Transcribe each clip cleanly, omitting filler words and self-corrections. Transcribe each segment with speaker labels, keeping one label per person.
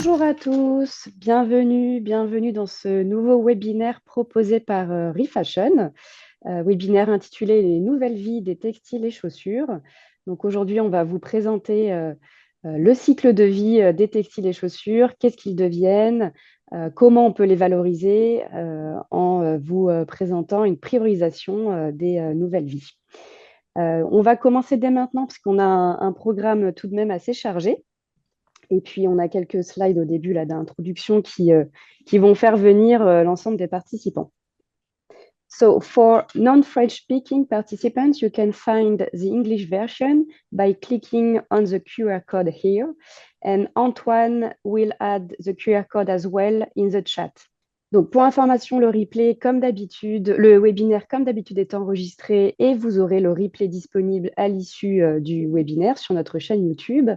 Speaker 1: Bonjour à tous, bienvenue dans ce nouveau webinaire proposé par Refashion, webinaire intitulé Les nouvelles vies des textiles et chaussures. Donc aujourd'hui, on va vous présenter le cycle de vie des textiles et chaussures, qu'est-ce qu'ils deviennent, comment on peut les valoriser en vous présentant une priorisation des nouvelles vies. On va commencer dès maintenant parce qu'on a un programme tout de même assez chargé. Et puis, on a quelques slides au début là, d'introduction qui vont faire venir l'ensemble des participants. So, for non-French speaking participants, you can find the English version by clicking on the QR code here. And Antoine will add the QR code as well in the chat. Donc, pour information, le replay, comme d'habitude, le webinaire, comme d'habitude, est enregistré et vous aurez le replay disponible à l'issue du webinaire sur notre chaîne YouTube.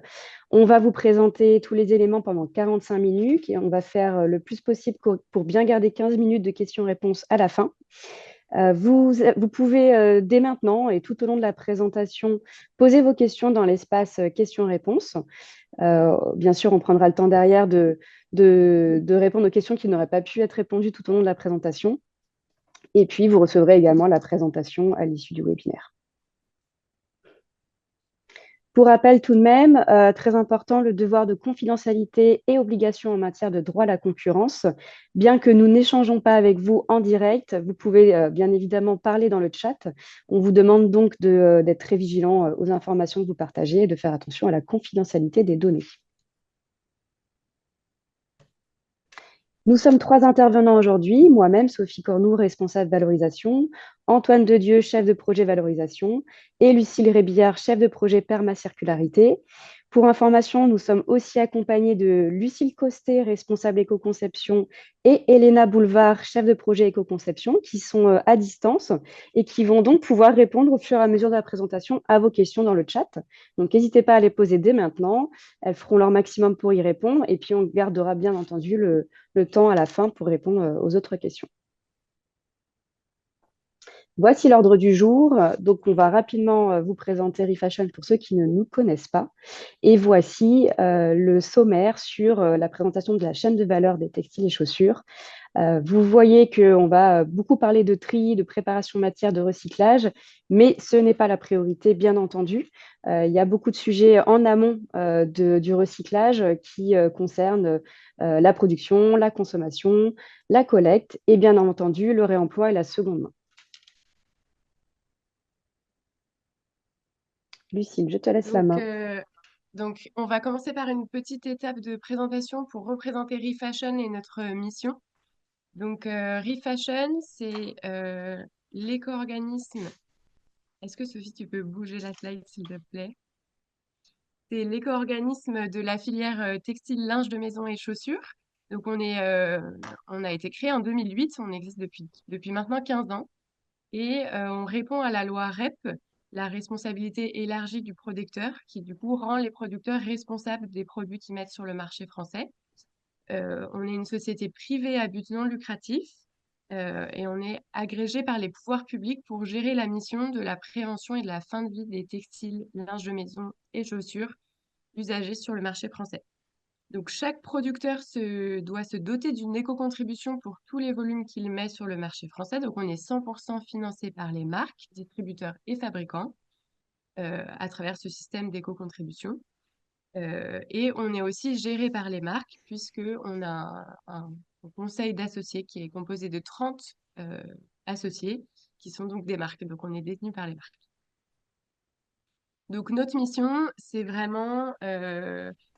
Speaker 1: On va vous présenter tous les éléments pendant 45 minutes et on va faire le plus possible pour bien garder 15 minutes de questions-réponses à la fin. Vous pouvez dès maintenant et tout au long de la présentation poser vos questions dans l'espace questions-réponses. Bien sûr, on prendra le temps derrière de répondre aux questions qui n'auraient pas pu être répondues tout au long de la présentation. Et puis, vous recevrez également la présentation à l'issue du webinaire. Pour rappel tout de même, très important, le devoir de confidentialité et obligation en matière de droit à la concurrence. Bien que nous n'échangeons pas avec vous en direct, vous pouvez bien évidemment parler dans le chat. On vous demande donc d'être très vigilant aux informations que vous partagez et de faire attention à la confidentialité des données. Nous sommes 3 intervenants aujourd'hui, moi-même, Sophie Cornoux, responsable valorisation, Antoine Dedieu, chef de projet valorisation, et Lucille Rébillard, chef de projet permacircularité. Pour information, nous sommes aussi accompagnés de Lucille Costet, responsable éco-conception, et Elena Boulevard, chef de projet éco-conception, qui sont à distance et qui vont donc pouvoir répondre au fur et à mesure de la présentation à vos questions dans le chat. Donc, n'hésitez pas à les poser dès maintenant. Elles feront leur maximum pour y répondre et puis on gardera bien entendu le temps à la fin pour répondre aux autres questions. Voici l'ordre du jour. Donc, on va rapidement vous présenter Refashion pour ceux qui ne nous connaissent pas. Et voici le sommaire sur la présentation de la chaîne de valeur des textiles et chaussures. Vous voyez qu'on va beaucoup parler de tri, de préparation matière, de recyclage, mais ce n'est pas la priorité, bien entendu. Il y a beaucoup de sujets en amont du recyclage qui concernent la production, la consommation, la collecte et bien entendu le réemploi et la seconde main. Lucille, je te laisse la main.
Speaker 2: Donc, on va commencer par une petite étape de présentation pour représenter Refashion et notre mission. Donc, Refashion, c'est l'éco-organisme. Est-ce que Sophie, tu peux bouger la slide, s'il te plaît? C'est l'éco-organisme de la filière textile, linge de maison et chaussures. Donc, on a été créé en 2008, on existe depuis maintenant 15 ans. Et on répond à la loi REP, la responsabilité élargie du producteur, qui du coup rend les producteurs responsables des produits qu'ils mettent sur le marché français. On est une société privée à but non lucratif et on est agrégé par les pouvoirs publics pour gérer la mission de la prévention et de la fin de vie des textiles, linge de maison et chaussures usagés sur le marché français. Donc, chaque producteur doit se doter d'une éco-contribution pour tous les volumes qu'il met sur le marché français. Donc, on est 100% financé par les marques, distributeurs et fabricants à travers ce système d'éco-contribution. Et on est aussi géré par les marques puisqu'on a un conseil d'associés qui est composé de 30 associés qui sont donc des marques. Donc, on est détenu par les marques. Donc, notre mission, c'est vraiment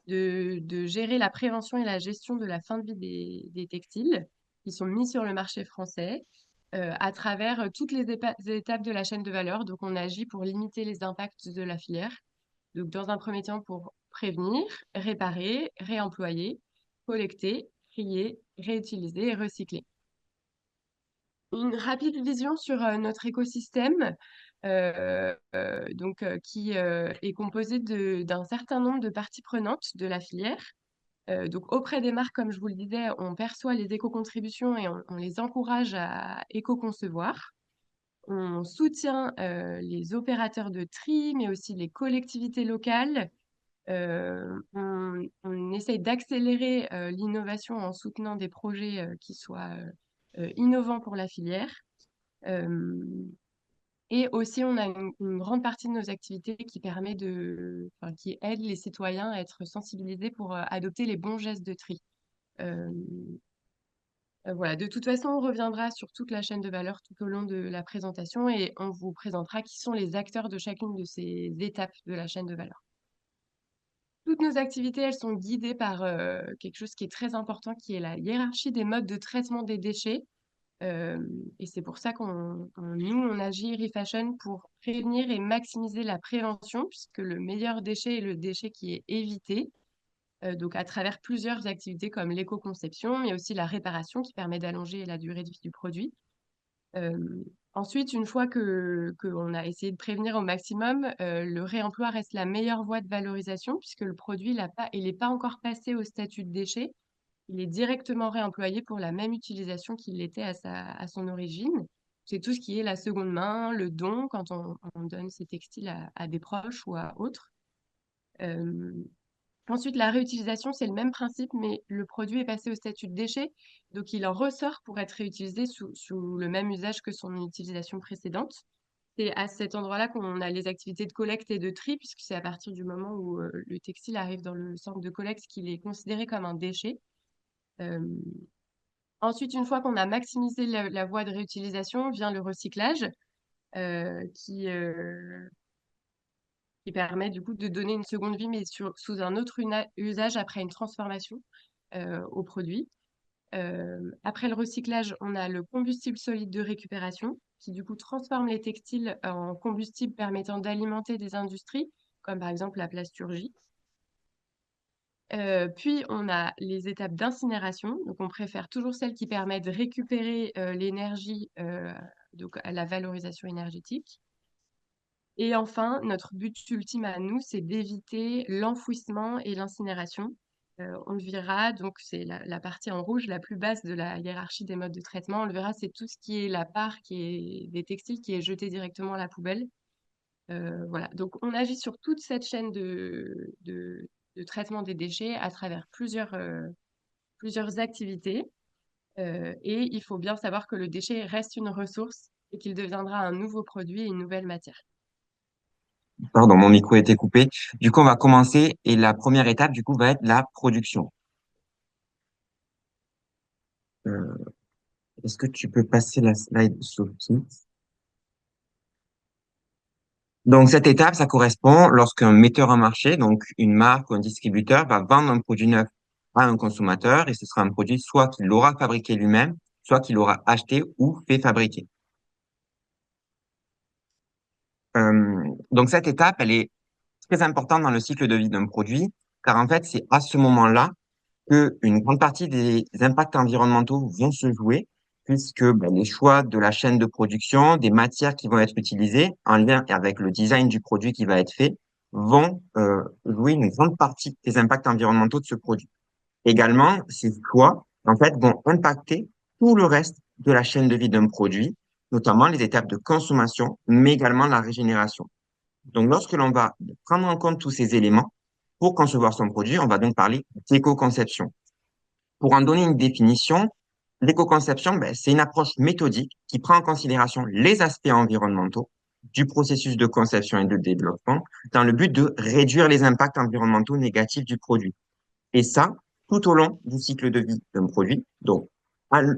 Speaker 2: de gérer la prévention et la gestion de la fin de vie des textiles qui sont mis sur le marché français à travers toutes les étapes de la chaîne de valeur. Donc, on agit pour limiter les impacts de la filière. Donc, dans un premier temps, pour prévenir, réparer, réemployer, collecter, trier, réutiliser et recycler. Une rapide vision sur notre écosystème qui est composé d'un certain nombre de parties prenantes de la filière. Donc, auprès des marques, comme je vous le disais, on perçoit les éco-contributions et on les encourage à éco-concevoir. On soutient les opérateurs de tri, mais aussi les collectivités locales On essaye d'accélérer l'innovation en soutenant des projets qui soient innovants pour la filière. Euh, et aussi, on a une grande partie de nos activités qui permet qui aide les citoyens à être sensibilisés pour adopter les bons gestes de tri. Euh, voilà. De toute façon, on reviendra sur toute la chaîne de valeur tout au long de la présentation et on vous présentera qui sont les acteurs de chacune de ces étapes de la chaîne de valeur. Toutes nos activités, elles sont guidées par quelque chose qui est très important, qui est la hiérarchie des modes de traitement des déchets. Euh, et c'est pour ça nous, on agit ReFashion pour prévenir et maximiser la prévention, puisque le meilleur déchet est le déchet qui est évité. Donc à travers plusieurs activités comme l'éco-conception, mais aussi la réparation qui permet d'allonger la durée de vie du produit. Euh, Ensuite, une fois qu'on a essayé de prévenir au maximum, le réemploi reste la meilleure voie de valorisation puisque le produit il n'est pas encore passé au statut de déchet. Il est directement réemployé pour la même utilisation qu'il l'était à son origine. C'est tout ce qui est la seconde main, le don, quand on donne ses textiles à des proches ou à autres. Euh, Ensuite, la réutilisation, c'est le même principe, mais le produit est passé au statut de déchet, donc il en ressort pour être réutilisé sous le même usage que son utilisation précédente. C'est à cet endroit-là qu'on a les activités de collecte et de tri, puisque c'est à partir du moment où le textile arrive dans le centre de collecte qu'il est considéré comme un déchet. Euh, Ensuite, une fois qu'on a maximisé la voie de réutilisation, vient le recyclage, euh, qui, euh, qui permet du coup de donner une seconde vie, mais sous un autre usage après une transformation au produit. Après le recyclage, on a le combustible solide de récupération qui du coup transforme les textiles en combustible permettant d'alimenter des industries, comme par exemple la plasturgie. Puis on a les étapes d'incinération. Donc on préfère toujours celles qui permettent de récupérer l'énergie, donc à la valorisation énergétique. Et enfin, notre but ultime à nous, c'est d'éviter l'enfouissement et l'incinération. On le verra, donc c'est la partie en rouge la plus basse de la hiérarchie des modes de traitement. On le verra, c'est tout ce qui est la part qui est des textiles qui est jeté directement à la poubelle. Voilà, donc on agit sur toute cette chaîne de traitement des déchets à travers plusieurs activités. Et il faut bien savoir que le déchet reste une ressource et qu'il deviendra un nouveau produit et une nouvelle matière.
Speaker 3: Pardon, mon micro a été coupé. Du coup, on va commencer et la première étape, du coup, va être la production. Euh, Est-ce que tu peux passer la slide, Sophie? Donc, cette étape, ça correspond lorsqu'un metteur en marché, donc une marque ou un distributeur, va vendre un produit neuf à un consommateur et ce sera un produit soit qu'il aura fabriqué lui-même, soit qu'il aura acheté ou fait fabriquer. Donc, cette étape, elle est très importante dans le cycle de vie d'un produit, car en fait, c'est à ce moment-là que une grande partie des impacts environnementaux vont se jouer, puisque ben, les choix de la chaîne de production, des matières qui vont être utilisées, en lien avec le design du produit qui va être fait, vont jouer une grande partie des impacts environnementaux de ce produit. Également, ces choix, en fait, vont impacter tout le reste de la chaîne de vie d'un produit, notamment les étapes de consommation, mais également la régénération. Donc, lorsque l'on va prendre en compte tous ces éléments pour concevoir son produit, on va donc parler d'éco-conception. Pour en donner une définition, l'éco-conception, ben, c'est une approche méthodique qui prend en considération les aspects environnementaux du processus de conception et de développement dans le but de réduire les impacts environnementaux négatifs du produit. Et ça, tout au long du cycle de vie d'un produit, donc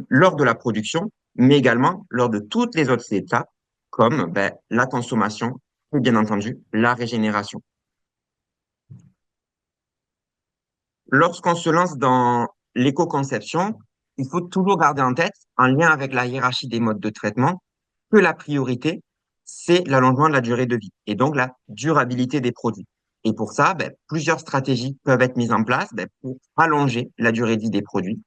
Speaker 3: lors de la production, mais également lors de toutes les autres étapes, comme ben, la consommation et bien entendu la régénération. Lorsqu'on se lance dans l'éco-conception, il faut toujours garder en tête, en lien avec la hiérarchie des modes de traitement, que la priorité, c'est l'allongement de la durée de vie et donc la durabilité des produits. Et pour ça, ben, plusieurs stratégies peuvent être mises en place ben, pour allonger la durée de vie des produits.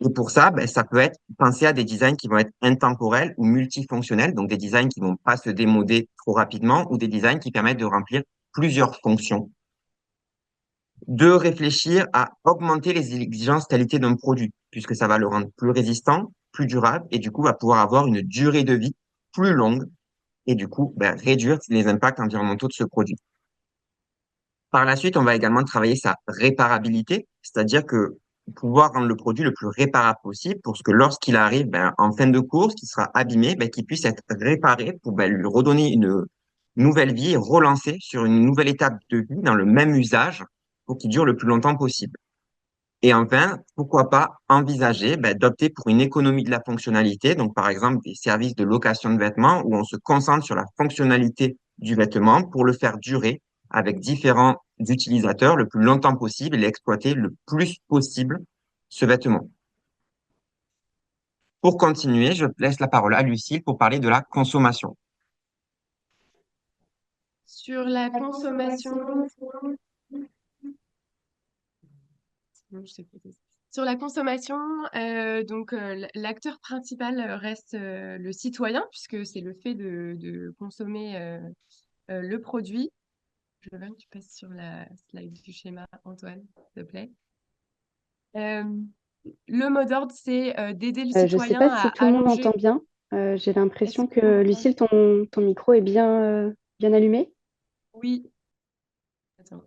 Speaker 3: Et pour ça, ben, ça peut être penser à des designs qui vont être intemporels ou multifonctionnels, donc des designs qui vont pas se démoder trop rapidement ou des designs qui permettent de remplir plusieurs fonctions, de réfléchir à augmenter les exigences qualité d'un produit, puisque ça va le rendre plus résistant, plus durable, et du coup va pouvoir avoir une durée de vie plus longue, et du coup ben, réduire les impacts environnementaux de ce produit. Par la suite, on va également travailler sa réparabilité, c'est-à-dire que pouvoir rendre le produit le plus réparable possible pour que lorsqu'il arrive en fin de course, qu'il sera abîmé, qu'il puisse être réparé pour lui redonner une nouvelle vie et relancer sur une nouvelle étape de vie dans le même usage pour qu'il dure le plus longtemps possible. Et enfin, pourquoi pas envisager d'opter pour une économie de la fonctionnalité, donc par exemple des services de location de vêtements où on se concentre sur la fonctionnalité du vêtement pour le faire durer avec différents utilisateurs le plus longtemps possible et l'exploiter le plus possible, ce vêtement. Pour continuer, je laisse la parole à Lucille pour parler de la consommation.
Speaker 2: Sur la consommation, non, je sais pas. Sur la consommation, l'acteur principal reste le citoyen, puisque c'est le fait de consommer le produit. Je veux bien que tu passes sur la slide du schéma, Antoine, s'il te plaît. Euh, le mot d'ordre, c'est d'aider le
Speaker 1: Je ne sais
Speaker 2: citoyen
Speaker 1: pas
Speaker 2: à
Speaker 1: si tout le monde
Speaker 2: allonger.
Speaker 1: entend bien. J'ai
Speaker 2: Est-ce
Speaker 1: l'impression
Speaker 2: qu'on
Speaker 1: que,
Speaker 2: m'entend?
Speaker 1: Lucille, ton micro est bien allumé.
Speaker 2: Oui. Attends.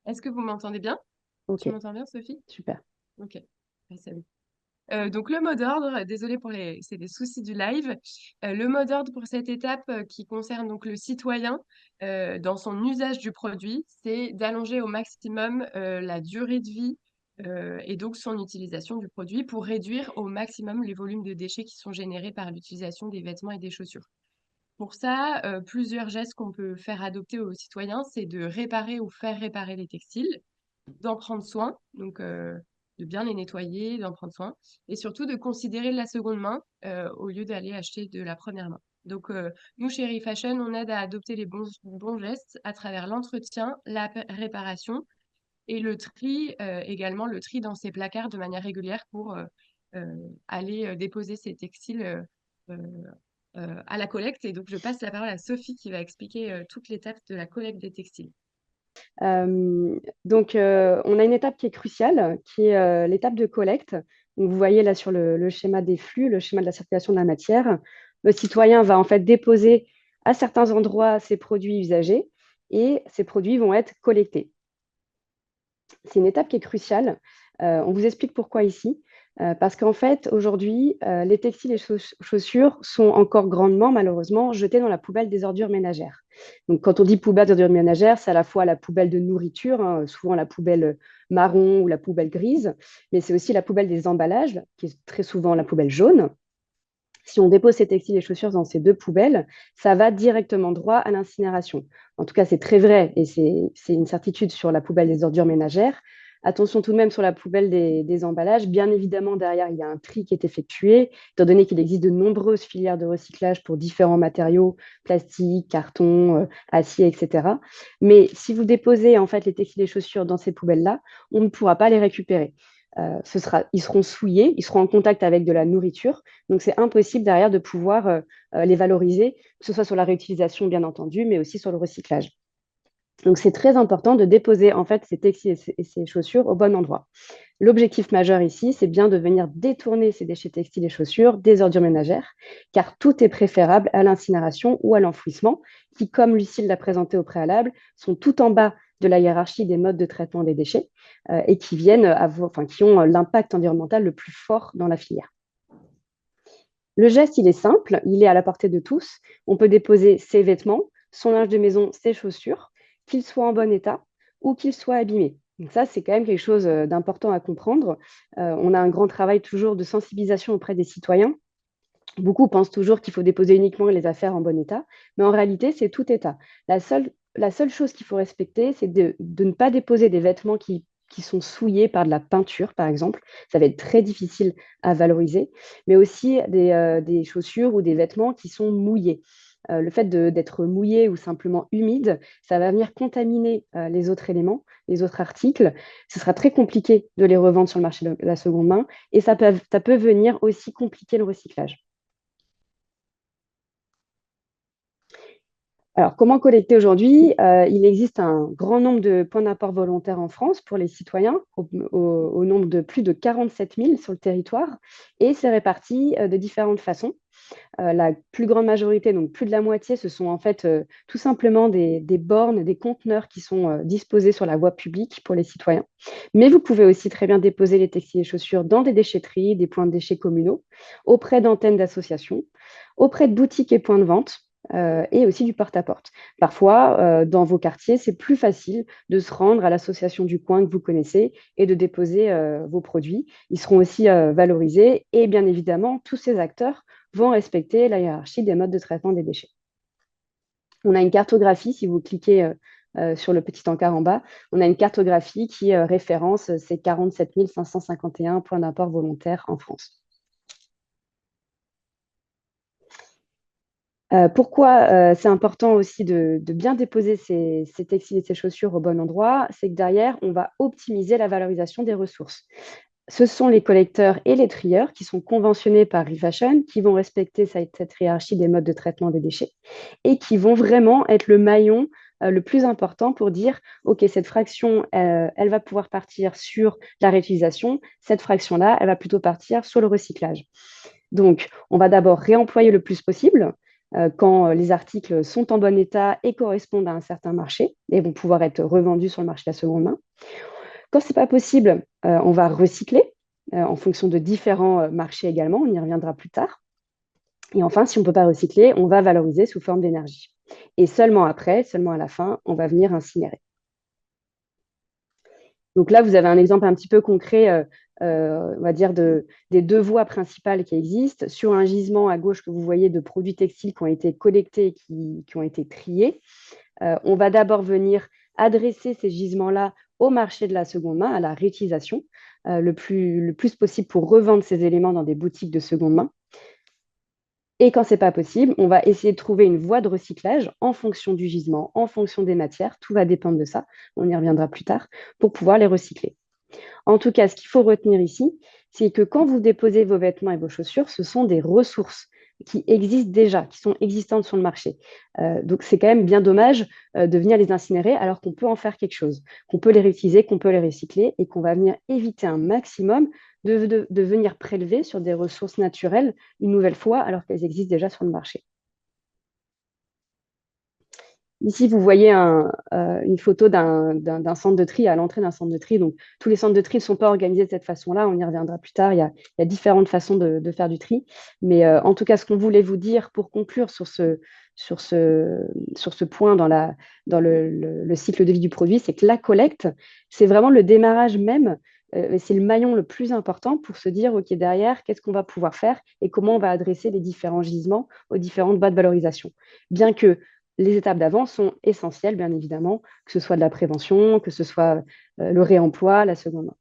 Speaker 2: Est-ce que vous m'entendez bien?
Speaker 1: Ok,
Speaker 2: Tu m'entends bien, Sophie?
Speaker 1: super.
Speaker 2: Ok. Ouais, salut. Donc le mot d'ordre, désolé c'est des soucis du live. Le mot d'ordre pour cette étape qui concerne donc le citoyen dans son usage du produit, c'est d'allonger au maximum la durée de vie et donc son utilisation du produit pour réduire au maximum les volumes de déchets qui sont générés par l'utilisation des vêtements et des chaussures. Pour ça, plusieurs gestes qu'on peut faire adopter aux citoyens, c'est de réparer ou faire réparer les textiles, d'en prendre soin, donc de bien les nettoyer, d'en prendre soin, et surtout de considérer la seconde main au lieu d'aller acheter de la première main. Donc, nous, chez Refashion, on aide à adopter les bons gestes à travers l'entretien, la réparation et le tri, également le tri dans ces placards de manière régulière pour aller déposer ces textiles euh, à la collecte. Et donc, je passe la parole à Sophie qui va expliquer toute l'étape de la collecte des textiles.
Speaker 1: On a une étape qui est cruciale, qui est l'étape de collecte. Donc, vous voyez là sur le schéma des flux, le schéma de la circulation de la matière. Le citoyen va en fait déposer à certains endroits ses produits usagés et ces produits vont être collectés. C'est une étape qui est cruciale. On vous explique pourquoi ici. Parce qu'en fait, aujourd'hui, les textiles et chaussures sont encore grandement, malheureusement, jetés dans la poubelle des ordures ménagères. Donc, quand on dit poubelle d'ordures ménagères, c'est à la fois la poubelle de nourriture, hein, souvent la poubelle marron ou la poubelle grise, mais c'est aussi la poubelle des emballages, qui est très souvent la poubelle jaune. Si on dépose ces textiles et chaussures dans ces deux poubelles, ça va directement droit à l'incinération. En tout cas, c'est très vrai et c'est une certitude sur la poubelle des ordures ménagères. Attention tout de même sur la poubelle des emballages. Bien évidemment, derrière, il y a un tri qui est effectué, étant donné qu'il existe de nombreuses filières de recyclage pour différents matériaux, plastique, carton, acier, etc. Mais si vous déposez en fait les textiles et chaussures dans ces poubelles-là, on ne pourra pas les récupérer. Ils seront souillés, ils seront en contact avec de la nourriture, donc c'est impossible derrière de pouvoir les valoriser, que ce soit sur la réutilisation bien entendu, mais aussi sur le recyclage. Donc c'est très important de déposer en fait ces textiles et ces chaussures au bon endroit. L'objectif majeur ici, c'est bien de venir détourner ces déchets textiles et chaussures des ordures ménagères, car tout est préférable à l'incinération ou à l'enfouissement, qui, comme Lucille l'a présenté au préalable, sont tout en bas de la hiérarchie des modes de traitement des déchets et qui qui ont l'impact environnemental le plus fort dans la filière. Le geste, il est simple, il est à la portée de tous. On peut déposer ses vêtements, son linge de maison, ses chaussures, qu'ils soient en bon état ou qu'ils soient abîmés. Donc ça, c'est quand même quelque chose d'important à comprendre. On a un grand travail toujours de sensibilisation auprès des citoyens. Beaucoup pensent toujours qu'il faut déposer uniquement les affaires en bon état, mais en réalité, c'est tout état. La seule chose qu'il faut respecter, c'est de ne pas déposer des vêtements qui sont souillés par de la peinture, par exemple. Ça va être très difficile à valoriser, mais aussi des chaussures ou des vêtements qui sont mouillés. Le fait d'être mouillé ou simplement humide, ça va venir contaminer les autres éléments, les autres articles. Ce sera très compliqué de les revendre sur le marché de la seconde main et ça peut venir aussi compliquer le recyclage. Alors, comment collecter aujourd'hui? Il existe un grand nombre de points d'apport volontaires en France pour les citoyens, au nombre de plus de 47 000 sur le territoire, et c'est réparti de différentes façons. La plus grande majorité, donc plus de la moitié, ce sont en fait tout simplement des bornes, des conteneurs qui sont disposés sur la voie publique pour les citoyens. Mais vous pouvez aussi très bien déposer les textiles et chaussures dans des déchetteries, des points de déchets communaux, auprès d'antennes d'associations, auprès de boutiques et points de vente. Et aussi du porte-à-porte. Parfois, dans vos quartiers, c'est plus facile de se rendre à l'association du coin que vous connaissez et de déposer vos produits. Ils seront aussi valorisés et bien évidemment, tous ces acteurs vont respecter la hiérarchie des modes de traitement des déchets. On a une cartographie, si vous cliquez sur le petit encart en bas, on a une cartographie qui référence ces 47 551 points d'apport volontaires en France. Pourquoi c'est important aussi de bien déposer ces textiles et ces chaussures au bon endroit? C'est que derrière, on va optimiser la valorisation des ressources. Ce sont les collecteurs et les trieurs qui sont conventionnés par ReFashion, qui vont respecter cette hiérarchie des modes de traitement des déchets et qui vont vraiment être le maillon le plus important pour dire, OK, cette fraction, elle va pouvoir partir sur la réutilisation, cette fraction-là, elle va plutôt partir sur le recyclage. Donc, on va d'abord réemployer le plus possible quand les articles sont en bon état et correspondent à un certain marché et vont pouvoir être revendus sur le marché de la seconde main. Quand ce n'est pas possible, on va recycler en fonction de différents marchés également. On y reviendra plus tard. Et enfin, si on ne peut pas recycler, on va valoriser sous forme d'énergie. Et seulement après, seulement à la fin, on va venir incinérer. Donc là, vous avez un exemple un petit peu concret, on va dire, des deux voies principales qui existent. Sur un gisement à gauche que vous voyez de produits textiles qui ont été collectés et qui ont été triés, on va d'abord venir adresser ces gisements-là au marché de la seconde main, à la réutilisation, le plus possible pour revendre ces éléments dans des boutiques de seconde main. Et quand ce n'est pas possible, on va essayer de trouver une voie de recyclage en fonction du gisement, en fonction des matières. Tout va dépendre de ça. On y reviendra plus tard pour pouvoir les recycler. En tout cas, ce qu'il faut retenir ici, c'est que quand vous déposez vos vêtements et vos chaussures, ce sont des ressources qui existent déjà, qui sont existantes sur le marché. Donc, c'est quand même bien dommage de venir les incinérer alors qu'on peut en faire quelque chose, qu'on peut les réutiliser, qu'on peut les recycler et qu'on va venir éviter un maximum de venir prélever sur des ressources naturelles une nouvelle fois alors qu'elles existent déjà sur le marché. Ici, vous voyez une photo d'un centre de tri à l'entrée d'un centre de tri. Donc, tous les centres de tri ne sont pas organisés de cette façon-là. On y reviendra plus tard. Il y a différentes façons de faire du tri. Mais en tout cas, ce qu'on voulait vous dire pour conclure sur ce point dans le cycle de vie du produit, c'est que la collecte, c'est vraiment le démarrage même. C'est le maillon le plus important pour se dire, OK, derrière, qu'est-ce qu'on va pouvoir faire et comment on va adresser les différents gisements aux différentes boîtes de valorisation. Bien que les étapes d'avant sont essentielles, bien évidemment, que ce soit de la prévention, que ce soit le réemploi, la seconde main.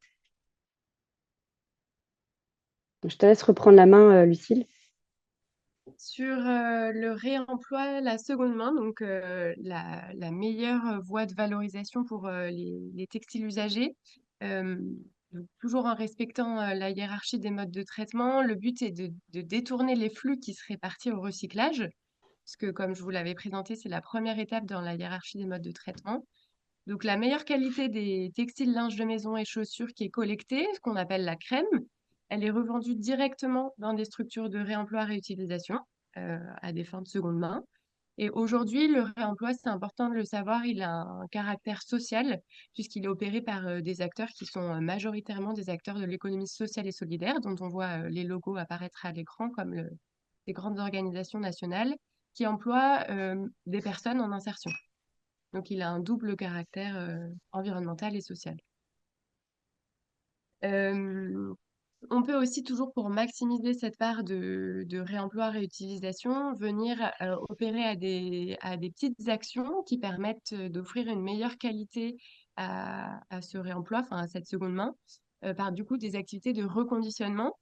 Speaker 1: Je te laisse reprendre la main, Lucille.
Speaker 2: Sur le réemploi, la seconde main, donc la meilleure voie de valorisation pour les textiles usagés, euh, donc toujours en respectant la hiérarchie des modes de traitement, le but est de détourner les flux qui seraient partis au recyclage, parce que comme je vous l'avais présenté, c'est la première étape dans la hiérarchie des modes de traitement. Donc la meilleure qualité des textiles, linge de maison et chaussures qui est collectée, ce qu'on appelle la crème, elle est revendue directement dans des structures de réemploi-réutilisation à des fins de seconde main. Et aujourd'hui, le réemploi, c'est important de le savoir, il a un caractère social puisqu'il est opéré par des acteurs qui sont majoritairement des acteurs de l'économie sociale et solidaire, dont on voit les logos apparaître à l'écran comme les grandes organisations nationales qui emploient des personnes en insertion. Donc, il a un double caractère environnemental et social. Euh, on peut aussi toujours, pour maximiser cette part de réemploi-réutilisation, venir opérer à des petites actions qui permettent d'offrir une meilleure qualité à ce réemploi, enfin à cette seconde main, par du coup des activités de reconditionnement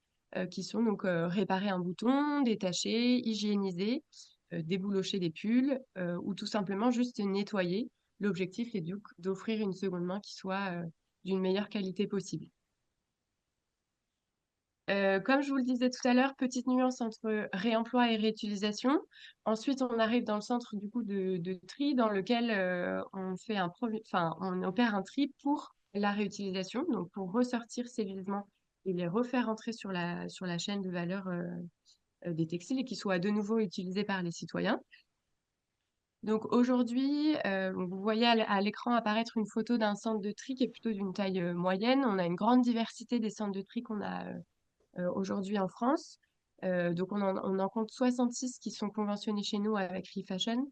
Speaker 2: qui sont donc réparer un bouton, détacher, hygiéniser, déboulocher des pulls ou tout simplement juste nettoyer. L'objectif est donc d'offrir une seconde main qui soit d'une meilleure qualité possible. Comme je vous le disais tout à l'heure, petite nuance entre réemploi et réutilisation. Ensuite, on arrive dans le centre du coup de tri dans lequel on opère un tri pour la réutilisation, donc pour ressortir ces vêtements et les refaire entrer sur la chaîne de valeur des textiles et qu'ils soient de nouveau utilisés par les citoyens. Donc aujourd'hui, vous voyez à l'écran apparaître une photo d'un centre de tri qui est plutôt d'une taille moyenne. On a une grande diversité des centres de tri qu'on a aujourd'hui en France. Donc on en compte 66 qui sont conventionnés chez nous avec ReFashion,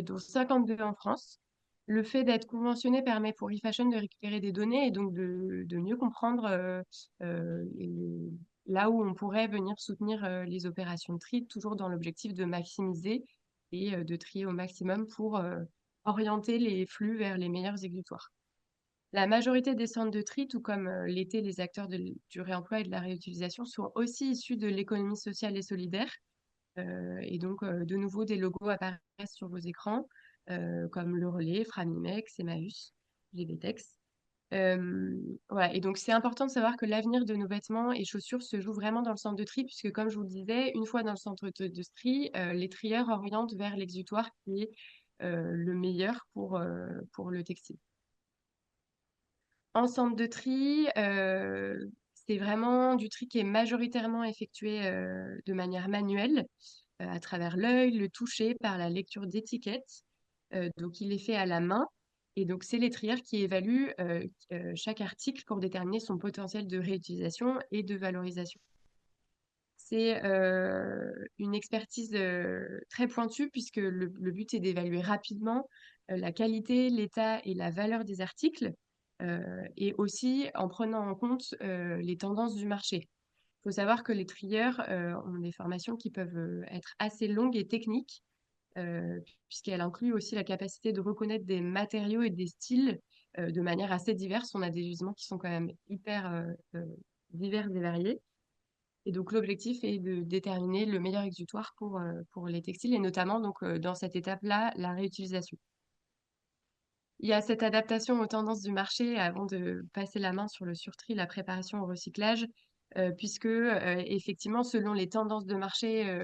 Speaker 2: dont 52 en France. Le fait d'être conventionné permet pour ReFashion de récupérer des données et donc de mieux comprendre là où on pourrait venir soutenir les opérations de tri, toujours dans l'objectif de maximiser et de trier au maximum pour orienter les flux vers les meilleurs exutoires. La majorité des centres de tri, tout comme l'étaient les acteurs du réemploi et de la réutilisation, sont aussi issus de l'économie sociale et solidaire. Et donc, de nouveau, des logos apparaissent sur vos écrans, comme Le Relais, Framimex, Emmaüs, GBTEX. Voilà. Et donc, c'est important de savoir que l'avenir de nos vêtements et chaussures se joue vraiment dans le centre de tri, puisque, comme je vous le disais, une fois dans le centre de tri, les trieurs orientent vers l'exutoire qui est le meilleur pour le textile. En centre de tri, c'est vraiment du tri qui est majoritairement effectué de manière manuelle, à travers l'œil, le toucher, par la lecture d'étiquettes. Donc, il est fait à la main. Et donc, c'est les trieurs qui évaluent chaque article pour déterminer son potentiel de réutilisation et de valorisation. C'est une expertise très pointue puisque le but est d'évaluer rapidement la qualité, l'état et la valeur des articles et aussi en prenant en compte les tendances du marché. Il faut savoir que les trieurs ont des formations qui peuvent être assez longues et techniques puisqu'elles incluent aussi la capacité de reconnaître des matériaux et des styles de manière assez diverse. On a des gisements qui sont quand même hyper divers et variés. Et donc, l'objectif est de déterminer le meilleur exutoire pour les textiles et notamment donc, dans cette étape-là, la réutilisation. Il y a cette adaptation aux tendances du marché avant de passer la main sur le surtri, la préparation au recyclage, puisque effectivement, selon les tendances de marché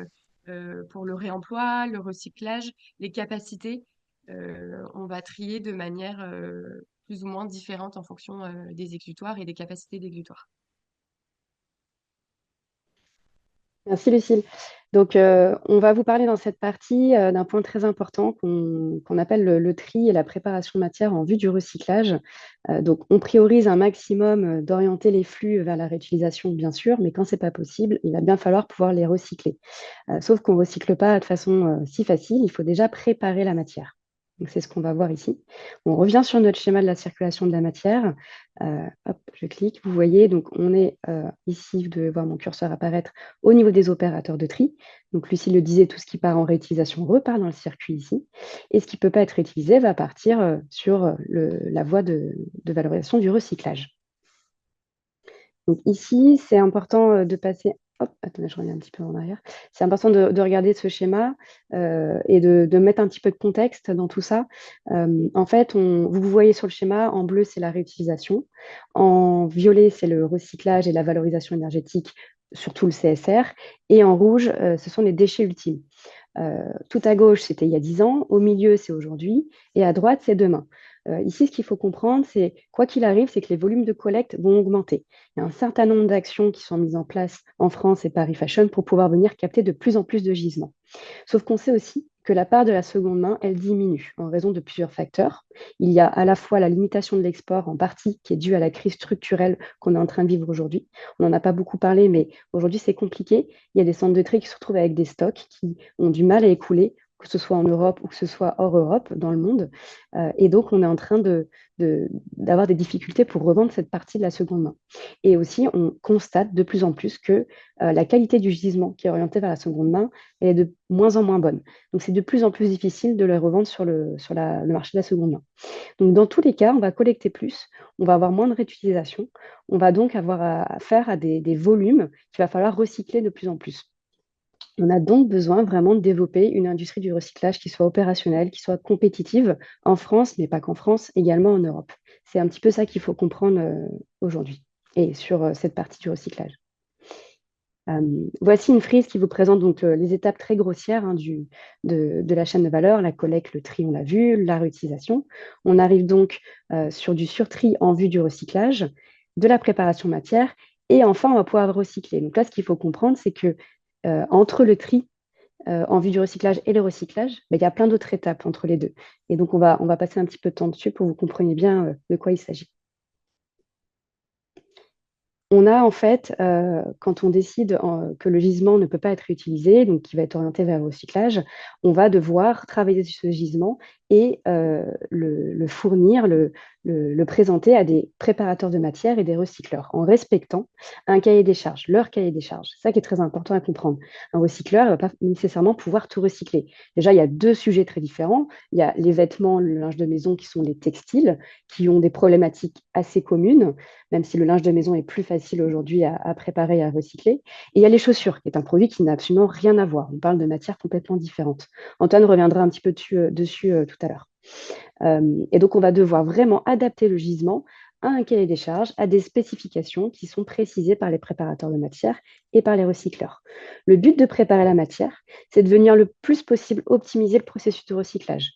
Speaker 2: pour le réemploi, le recyclage, les capacités, on va trier de manière plus ou moins différente en fonction des exutoires et des capacités d'exutoire.
Speaker 1: Merci Lucille. Donc, on va vous parler dans cette partie d'un point très important qu'on appelle le tri et la préparation de matière en vue du recyclage. Donc, on priorise un maximum d'orienter les flux vers la réutilisation, bien sûr, mais quand ce n'est pas possible, il va bien falloir pouvoir les recycler. Sauf qu'on ne recycle pas de façon si facile, il faut déjà préparer la matière. Donc, c'est ce qu'on va voir ici. On revient sur notre schéma de la circulation de la matière. Hop, je clique. Vous voyez, donc on est ici, vous devez voir mon curseur apparaître au niveau des opérateurs de tri. Donc, Lucie le disait, tout ce qui part en réutilisation repart dans le circuit ici. Et ce qui ne peut pas être réutilisé va partir sur la voie de valorisation du recyclage. Donc ici, c'est important de passer. Hop, attendez, je reviens un petit peu en arrière. C'est important de regarder ce schéma et de mettre un petit peu de contexte dans tout ça. En fait, vous voyez sur le schéma, en bleu, c'est la réutilisation. En violet, c'est le recyclage et la valorisation énergétique, surtout le CSR. Et en rouge, ce sont les déchets ultimes. Tout à gauche, c'était il y a 10 ans. Au milieu, c'est aujourd'hui. Et à droite, c'est demain. Ici, ce qu'il faut comprendre, c'est quoi qu'il arrive, c'est que les volumes de collecte vont augmenter. Il y a un certain nombre d'actions qui sont mises en place en France et Paris Fashion pour pouvoir venir capter de plus en plus de gisements. Sauf qu'on sait aussi que la part de la seconde main, elle diminue en raison de plusieurs facteurs. Il y a à la fois la limitation de l'export en partie qui est due à la crise structurelle qu'on est en train de vivre aujourd'hui. On n'en a pas beaucoup parlé, mais aujourd'hui c'est compliqué. Il y a des centres de tri qui se retrouvent avec des stocks qui ont du mal à écouler, que ce soit en Europe ou que ce soit hors Europe, dans le monde. Et donc on est en train d'avoir des difficultés pour revendre cette partie de la seconde main. Et aussi, on constate de plus en plus que la qualité du gisement qui est orienté vers la seconde main est de moins en moins bonne. Donc, c'est de plus en plus difficile de les revendre sur le marché de la seconde main. Donc, dans tous les cas, on va collecter plus, on va avoir moins de réutilisation, on va donc avoir affaire à des volumes qu'il va falloir recycler de plus en plus. On a donc besoin vraiment de développer une industrie du recyclage qui soit opérationnelle, qui soit compétitive en France, mais pas qu'en France, également en Europe. C'est un petit peu ça qu'il faut comprendre aujourd'hui et sur cette partie du recyclage. Voici une frise qui vous présente donc les étapes très grossières de la chaîne de valeur, la collecte, le tri, on l'a vu, la réutilisation. On arrive donc sur du surtri en vue du recyclage, de la préparation matière, et enfin, on va pouvoir recycler. Donc là, ce qu'il faut comprendre, c'est que entre le tri en vue du recyclage et le recyclage, il y a plein d'autres étapes entre les deux. Et donc, on va passer un petit peu de temps dessus pour que vous compreniez bien de quoi il s'agit. On a en fait, quand on décide que le gisement ne peut pas être réutilisé, donc qui va être orienté vers le recyclage, on va devoir travailler sur ce gisement et le fournir, le présenter à des préparateurs de matière et des recycleurs, en respectant un cahier des charges, leur cahier des charges. C'est ça qui est très important à comprendre. Un recycleur ne va pas nécessairement pouvoir tout recycler. Déjà, il y a deux sujets très différents. Il y a les vêtements, le linge de maison, qui sont les textiles, qui ont des problématiques assez communes, même si le linge de maison est plus facile aujourd'hui à préparer et à recycler. Et il y a les chaussures, qui est un produit qui n'a absolument rien à voir. On parle de matières complètement différentes. Antoine reviendra un petit peu dessus tout à l'heure. Et donc, on va devoir vraiment adapter le gisement à un cahier des charges, à des spécifications qui sont précisées par les préparateurs de matière et par les recycleurs. Le but de préparer la matière, c'est de venir le plus possible optimiser le processus de recyclage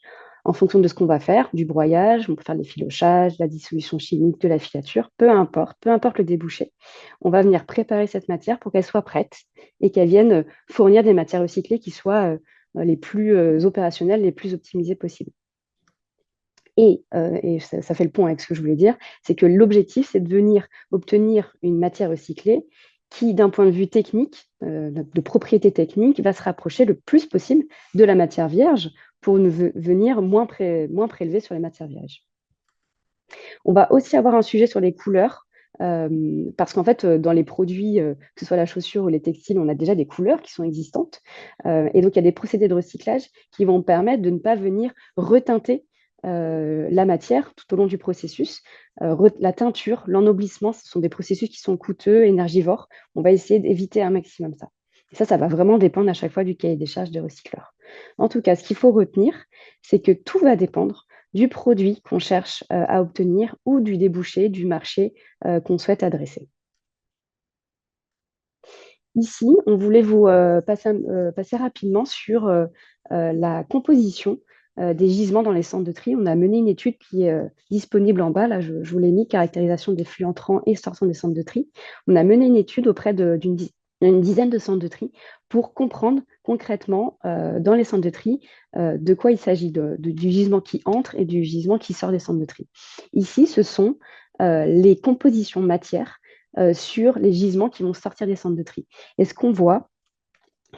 Speaker 1: en fonction de ce qu'on va faire, du broyage, on peut faire de l'effilochage, de la dissolution chimique, de la filature, peu importe le débouché. On va venir préparer cette matière pour qu'elle soit prête et qu'elle vienne fournir des matières recyclées qui soient les plus opérationnelles, les plus optimisées possibles. Et ça fait le point avec ce que je voulais dire, c'est que l'objectif, c'est de venir obtenir une matière recyclée qui, d'un point de vue technique, de propriété technique, va se rapprocher le plus possible de la matière vierge pour venir moins prélever sur les matières vierges. On va aussi avoir un sujet sur les couleurs, parce qu'en fait, dans les produits, que ce soit la chaussure ou les textiles, on a déjà des couleurs qui sont existantes. Et donc, il y a des procédés de recyclage qui vont permettre de ne pas venir reteinter la matière tout au long du processus. La teinture, l'ennoblissement, ce sont des processus qui sont coûteux, énergivores. On va essayer d'éviter un maximum ça. Et ça va vraiment dépendre à chaque fois du cahier des charges des recycleurs. En tout cas, ce qu'il faut retenir, c'est que tout va dépendre du produit qu'on cherche à obtenir ou du débouché, du marché qu'on souhaite adresser. Ici, on voulait vous passer rapidement sur la composition des gisements dans les centres de tri. On a mené une étude qui est disponible en bas. Là, je vous l'ai mis, caractérisation des flux entrants et sortants des centres de tri. On a mené une étude auprès d'une dizaine de centres de tri pour comprendre concrètement dans les centres de tri de quoi il s'agit, du gisement qui entre et du gisement qui sort des centres de tri. Ici, ce sont les compositions matières sur les gisements qui vont sortir des centres de tri. Et ce qu'on voit,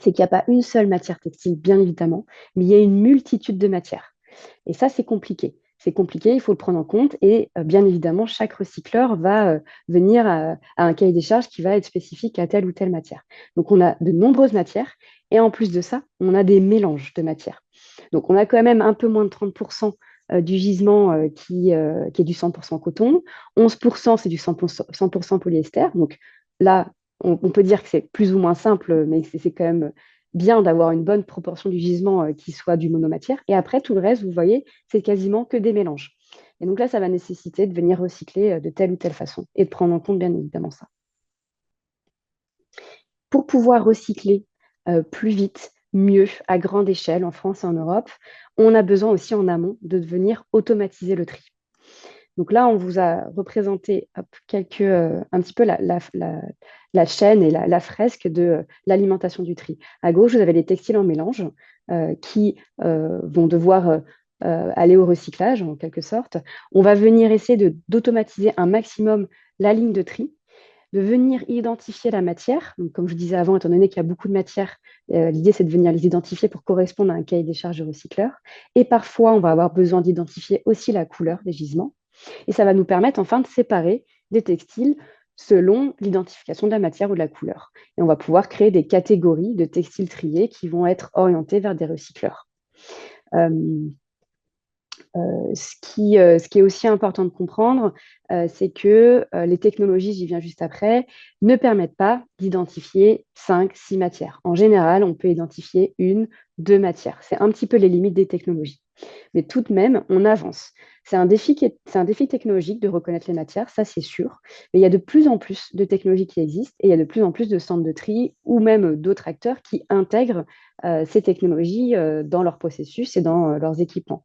Speaker 1: c'est qu'il n'y a pas une seule matière textile, bien évidemment, mais il y a une multitude de matières. Et ça, c'est compliqué. C'est compliqué, il faut le prendre en compte. Et bien évidemment, chaque recycleur va venir à un cahier des charges qui va être spécifique à telle ou telle matière. Donc, on a de nombreuses matières. Et en plus de ça, on a des mélanges de matières. Donc, on a quand même un peu moins de 30% du gisement qui est du 100% coton. 11%, c'est du 100% polyester. Donc là, on peut dire que c'est plus ou moins simple, mais c'est quand même bien d'avoir une bonne proportion du gisement qui soit du monomatière. Et après, tout le reste, vous voyez, c'est quasiment que des mélanges. Et donc là, ça va nécessiter de venir recycler de telle ou telle façon et de prendre en compte, bien évidemment, ça. Pour pouvoir recycler plus vite, mieux, à grande échelle, en France et en Europe, on a besoin aussi en amont de venir automatiser le tri. Donc là, on vous a représenté un petit peu la chaîne et la fresque de l'alimentation du tri. À gauche, vous avez les textiles en mélange qui vont devoir aller au recyclage, en quelque sorte. On va venir essayer d'automatiser un maximum la ligne de tri, de venir identifier la matière. Donc, comme je disais avant, étant donné qu'il y a beaucoup de matières, l'idée, c'est de venir les identifier pour correspondre à un cahier des charges de recycleur. Et parfois, on va avoir besoin d'identifier aussi la couleur des gisements. Et ça va nous permettre enfin de séparer des textiles selon l'identification de la matière ou de la couleur. Et on va pouvoir créer des catégories de textiles triés qui vont être orientés vers des recycleurs. Ce qui est aussi important de comprendre, c'est que les technologies, j'y viens juste après, ne permettent pas d'identifier 5, 6 matières. En général, on peut identifier 1, 2 matières. C'est un petit peu les limites des technologies. Mais tout de même, on avance. C'est un défi technologique de reconnaître les matières, ça c'est sûr. Mais il y a de plus en plus de technologies qui existent et il y a de plus en plus de centres de tri ou même d'autres acteurs qui intègrent ces technologies dans leurs processus et dans leurs équipements.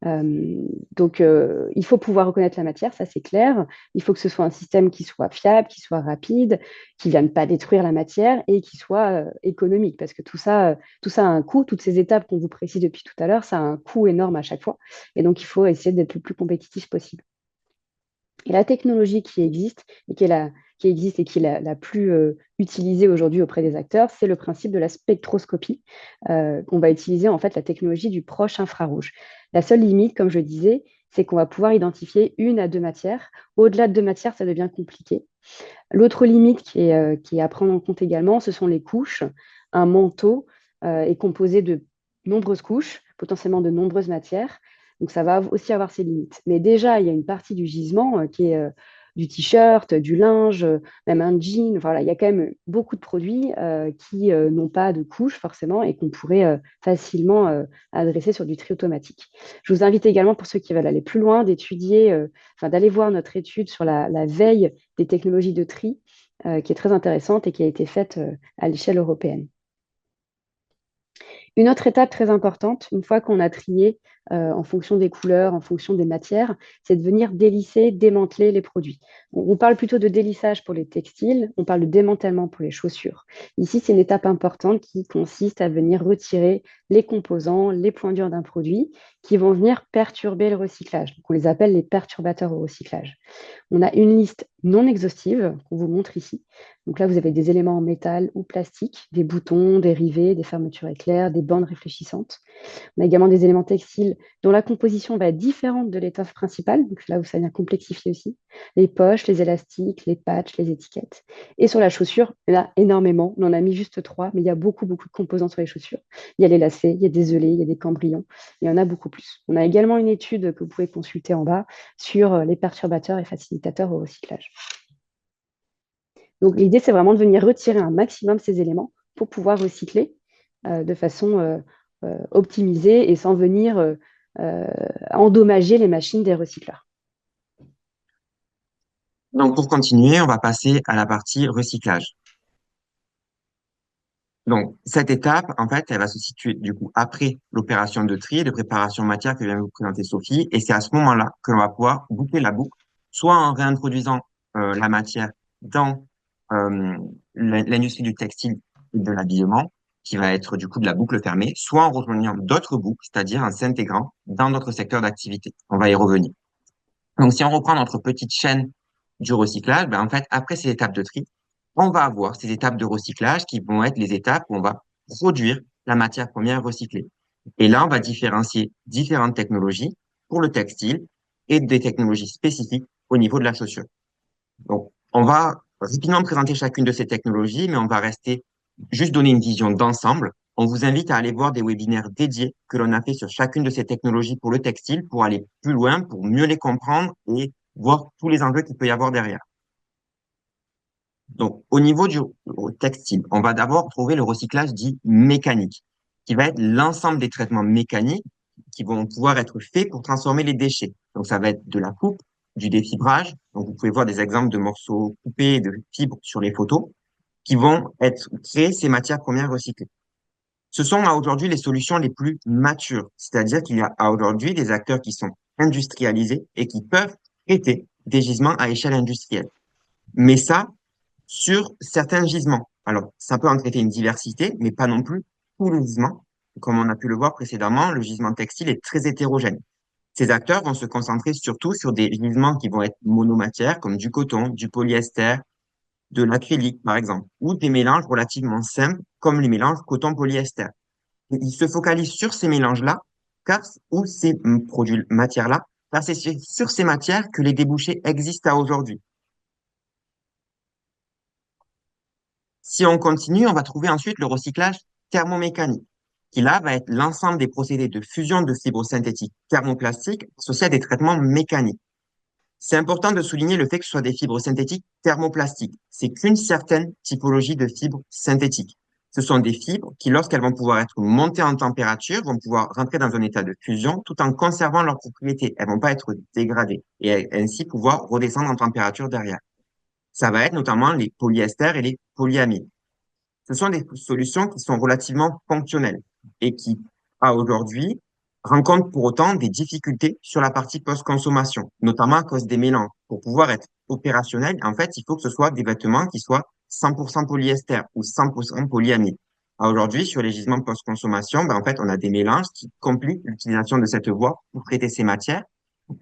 Speaker 1: Donc, il faut pouvoir reconnaître la matière, ça c'est clair. Il faut que ce soit un système qui soit fiable, qui soit rapide, qui ne vienne pas détruire la matière et qui soit économique. Parce que tout ça a un coût, toutes ces étapes qu'on vous précise depuis tout à l'heure, ça a un coût énorme à chaque fois. Et donc, il faut essayer d'être le plus compétitif possible. Et la technologie qui existe et qui est la plus utilisée aujourd'hui auprès des acteurs, c'est le principe de la spectroscopie. On va utiliser en fait la technologie du proche infrarouge. La seule limite, comme je disais, c'est qu'on va pouvoir identifier une à deux matières. Au-delà de deux matières, ça devient compliqué. L'autre limite qui est à prendre en compte également, ce sont les couches. Un manteau est composé de nombreuses couches, potentiellement de nombreuses matières. Donc, ça va aussi avoir ses limites. Mais déjà, il y a une partie du gisement qui est du t-shirt, du linge, même un jean. Voilà, il y a quand même beaucoup de produits qui n'ont pas de couche forcément et qu'on pourrait facilement adresser sur du tri automatique. Je vous invite également, pour ceux qui veulent aller plus loin, d'aller voir notre étude sur la veille des technologies de tri, qui est très intéressante et qui a été faite à l'échelle européenne. Une autre étape très importante, une fois qu'on a trié en fonction des couleurs, en fonction des matières, c'est de venir délisser, démanteler les produits. On parle plutôt de délissage pour les textiles, on parle de démantèlement pour les chaussures. Ici, c'est une étape importante qui consiste à venir retirer les composants, les points durs d'un produit qui vont venir perturber le recyclage. Donc, on les appelle les perturbateurs au recyclage. On a une liste non exhaustive qu'on vous montre ici. Donc là, vous avez des éléments en métal ou plastique, des boutons, des rivets, des fermetures éclairs, des bandes réfléchissantes. On a également des éléments textiles dont la composition va être différente de l'étoffe principale, donc là où ça vient complexifier aussi. Les poches, les élastiques, les patchs, les étiquettes. Et sur la chaussure, il y en a énormément. On en a mis juste 3, mais il y a beaucoup, beaucoup de composants sur les chaussures. Il y a les lacets, il y a des œillets, il y a des cambrions. Il y en a beaucoup plus. On a également une étude que vous pouvez consulter en bas sur les perturbateurs et facilitateurs au recyclage. Donc l'idée, c'est vraiment de venir retirer un maximum ces éléments pour pouvoir recycler de façon optimisée et sans venir endommager les machines des recycleurs.
Speaker 3: Donc, pour continuer, on va passer à la partie recyclage. Donc, cette étape, en fait, elle va se situer du coup après l'opération de tri et de préparation matière que vient de vous présenter Sophie. Et c'est à ce moment-là que l'on va pouvoir boucler la boucle, soit en réintroduisant la matière dans l'industrie du textile et de l'habillement, qui va être du coup de la boucle fermée, soit en rejoignant d'autres boucles, c'est-à-dire en s'intégrant dans d'autres secteurs d'activité. On va y revenir. Donc, si on reprend notre petite chaîne du recyclage, ben, en fait, après ces étapes de tri, on va avoir ces étapes de recyclage qui vont être les étapes où on va produire la matière première recyclée. Et là, on va différencier différentes technologies pour le textile et des technologies spécifiques au niveau de la chaussure. Donc, on va rapidement présenter chacune de ces technologies, mais on va rester juste donner une vision d'ensemble. On vous invite à aller voir des webinaires dédiés que l'on a fait sur chacune de ces technologies pour le textile, pour aller plus loin, pour mieux les comprendre et voir tous les enjeux qu'il peut y avoir derrière. Donc, au niveau du textile, on va d'abord trouver le recyclage dit mécanique, qui va être l'ensemble des traitements mécaniques qui vont pouvoir être faits pour transformer les déchets. Donc, ça va être de la coupe, du défibrage. Donc, vous pouvez voir des exemples de morceaux coupés de fibres sur les photos qui vont être créer ces matières premières recyclées. Ce sont à aujourd'hui les solutions les plus matures, c'est-à-dire qu'il y a à aujourd'hui des acteurs qui sont industrialisés et qui peuvent traiter des gisements à échelle industrielle. Mais ça, sur certains gisements. Alors, ça peut en traiter une diversité, mais pas non plus tous les gisements. Comme on a pu le voir précédemment, le gisement textile est très hétérogène. Ces acteurs vont se concentrer surtout sur des gisements qui vont être monomatières, comme du coton, du polyester, de l'acrylique, par exemple, ou des mélanges relativement simples, comme les mélanges coton-polyester. Ils se focalisent sur ces mélanges-là, ou ces produits, matières-là, car c'est sur ces matières que les débouchés existent à aujourd'hui. Si on continue, on va trouver ensuite le recyclage thermomécanique, qui là va être l'ensemble des procédés de fusion de fibres synthétiques thermoplastiques associés à des traitements mécaniques. C'est important de souligner le fait que ce soit des fibres synthétiques thermoplastiques. C'est qu'une certaine typologie de fibres synthétiques. Ce sont des fibres qui, lorsqu'elles vont pouvoir être montées en température, vont pouvoir rentrer dans un état de fusion tout en conservant leurs propriétés. Elles vont pas être dégradées et ainsi pouvoir redescendre en température derrière. Ça va être notamment les polyesters et les polyamides. Ce sont des solutions qui sont relativement fonctionnelles et qui, à aujourd'hui, rencontrent pour autant des difficultés sur la partie post-consommation, notamment à cause des mélanges. Pour pouvoir être opérationnel, en fait, il faut que ce soit des vêtements qui soient 100% polyester ou 100% polyamide. Aujourd'hui, sur les gisements post-consommation, en fait, on a des mélanges qui compliquent l'utilisation de cette voie pour traiter ces matières.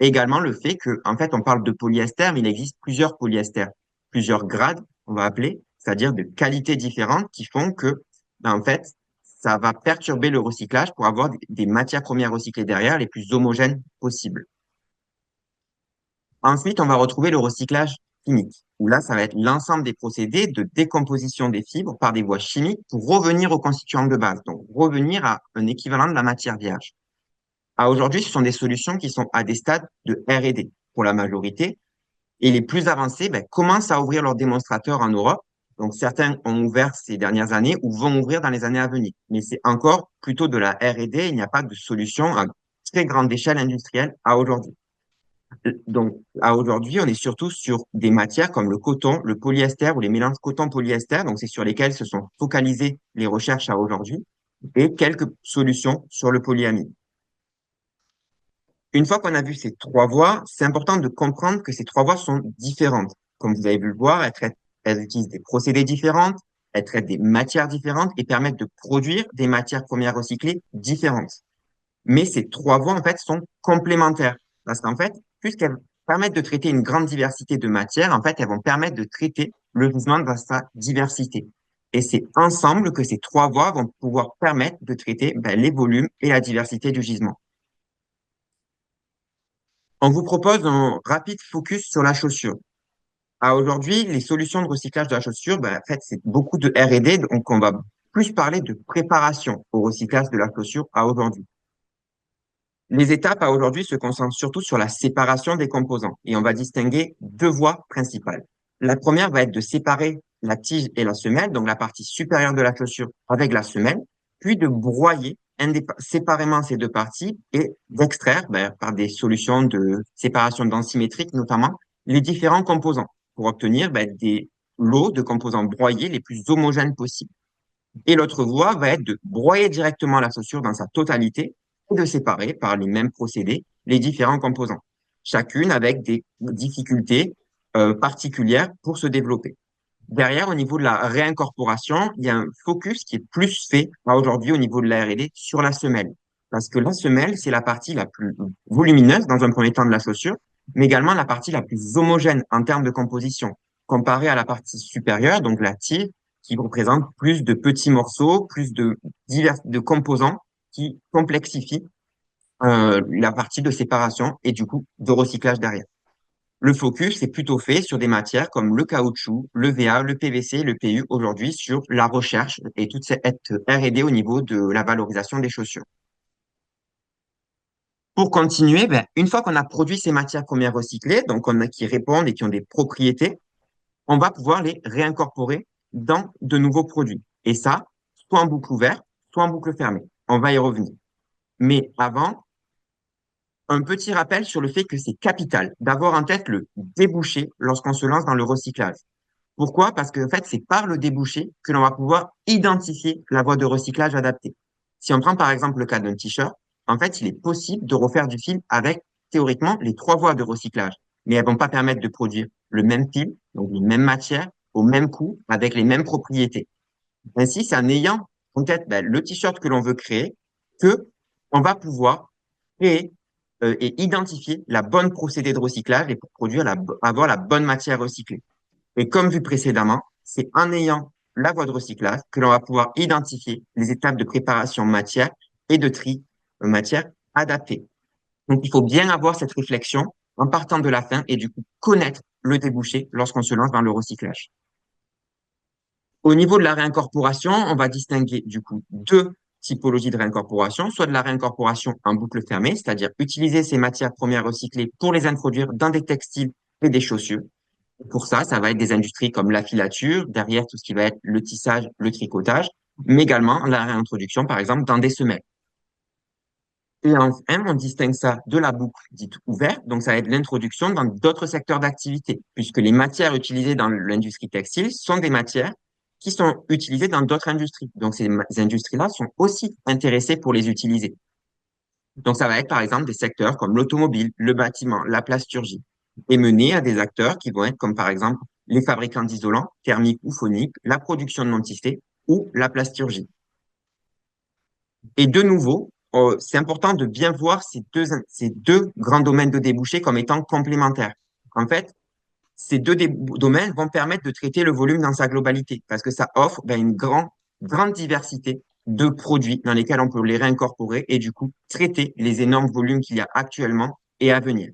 Speaker 3: Et également le fait que, en fait, on parle de polyester, mais il existe plusieurs polyesters, plusieurs grades, on va appeler, c'est-à-dire de qualités différentes qui font que, en fait, ça va perturber le recyclage pour avoir des matières premières recyclées derrière les plus homogènes possibles. Ensuite, on va retrouver le recyclage chimique, où là, ça va être l'ensemble des procédés de décomposition des fibres par des voies chimiques pour revenir aux constituants de base, donc revenir à un équivalent de la matière vierge. À aujourd'hui, ce sont des solutions qui sont à des stades de R&D pour la majorité, et les plus avancés commencent à ouvrir leurs démonstrateurs en Europe. Donc, certains ont ouvert ces dernières années ou vont ouvrir dans les années à venir. Mais c'est encore plutôt de la R&D. Il n'y a pas de solution à très grande échelle industrielle à aujourd'hui. Donc, à aujourd'hui, on est surtout sur des matières comme le coton, le polyester ou les mélanges coton-polyester. Donc, c'est sur lesquels se sont focalisées les recherches à aujourd'hui et quelques solutions sur le polyamide. Une fois qu'on a vu ces trois voies, c'est important de comprendre que ces trois voies sont différentes. Comme vous avez pu le voir, elles utilisent des procédés différents, elles traitent des matières différentes et permettent de produire des matières premières recyclées différentes. Mais ces trois voies, en fait, sont complémentaires. Parce qu'en fait, puisqu'elles permettent de traiter une grande diversité de matières, en fait, elles vont permettre de traiter le gisement dans sa diversité. Et c'est ensemble que ces trois voies vont pouvoir permettre de traiter les volumes et la diversité du gisement. On vous propose un rapide focus sur la chaussure. À aujourd'hui, les solutions de recyclage de la chaussure, en fait, c'est beaucoup de R&D, donc on va plus parler de préparation au recyclage de la chaussure à aujourd'hui. Les étapes à aujourd'hui se concentrent surtout sur la séparation des composants et on va distinguer deux voies principales. La première va être de séparer la tige et la semelle, donc la partie supérieure de la chaussure avec la semelle, puis de broyer séparément ces deux parties et d'extraire, par des solutions de séparation densimétrique notamment, les différents composants pour obtenir des lots de composants broyés les plus homogènes possibles. Et l'autre voie va être de broyer directement la chaussure dans sa totalité et de séparer par les mêmes procédés les différents composants, chacune avec des difficultés particulières pour se développer. Derrière, au niveau de la réincorporation, il y a un focus qui est plus fait aujourd'hui au niveau de la R&D sur la semelle. Parce que la semelle, c'est la partie la plus volumineuse dans un premier temps de la chaussure, mais également la partie la plus homogène en termes de composition, comparée à la partie supérieure, donc la tige, qui représente plus de petits morceaux, plus de composants qui complexifient la partie de séparation et du coup de recyclage derrière. Le focus est plutôt fait sur des matières comme le caoutchouc, le VA, le PVC, le PU aujourd'hui sur la recherche et toute cette R&D au niveau de la valorisation des chaussures. Pour continuer, une fois qu'on a produit ces matières premières recyclées, donc qui répondent et qui ont des propriétés, on va pouvoir les réincorporer dans de nouveaux produits. Et ça, soit en boucle ouverte, soit en boucle fermée. On va y revenir. Mais avant, un petit rappel sur le fait que c'est capital d'avoir en tête le débouché lorsqu'on se lance dans le recyclage. Pourquoi? Parce que en fait, c'est par le débouché que l'on va pouvoir identifier la voie de recyclage adaptée. Si on prend par exemple le cas d'un t-shirt, en fait, il est possible de refaire du fil avec théoriquement les trois voies de recyclage, mais elles vont pas permettre de produire le même fil, donc les mêmes matières, au même coût, avec les mêmes propriétés. Ainsi, c'est en ayant en tête le t-shirt que l'on veut créer que on va pouvoir créer et identifier la bonne procédé de recyclage et pour produire avoir la bonne matière recyclée. Et comme vu précédemment, c'est en ayant la voie de recyclage que l'on va pouvoir identifier les étapes de préparation matière et de tri matière adaptée. Donc, il faut bien avoir cette réflexion en partant de la fin et du coup connaître le débouché lorsqu'on se lance dans le recyclage. Au niveau de la réincorporation, on va distinguer du coup deux typologies de réincorporation, soit de la réincorporation en boucle fermée, c'est-à-dire utiliser ces matières premières recyclées pour les introduire dans des textiles et des chaussures. Pour ça, ça va être des industries comme la filature, derrière tout ce qui va être le tissage, le tricotage, mais également la réintroduction, par exemple, dans des semelles. Et enfin, on distingue ça de la boucle dite ouverte, donc ça va être l'introduction dans d'autres secteurs d'activité, puisque les matières utilisées dans l'industrie textile sont des matières qui sont utilisées dans d'autres industries. Donc ces industries-là sont aussi intéressées pour les utiliser. Donc ça va être par exemple des secteurs comme l'automobile, le bâtiment, la plasturgie, et mener à des acteurs qui vont être comme par exemple les fabricants d'isolants thermiques ou phoniques, la production de non-tissés ou la plasturgie. Et de nouveau, c'est important de bien voir ces deux grands domaines de débouchés comme étant complémentaires. En fait, ces domaines vont permettre de traiter le volume dans sa globalité parce que ça offre une grande diversité de produits dans lesquels on peut les réincorporer et du coup traiter les énormes volumes qu'il y a actuellement et à venir.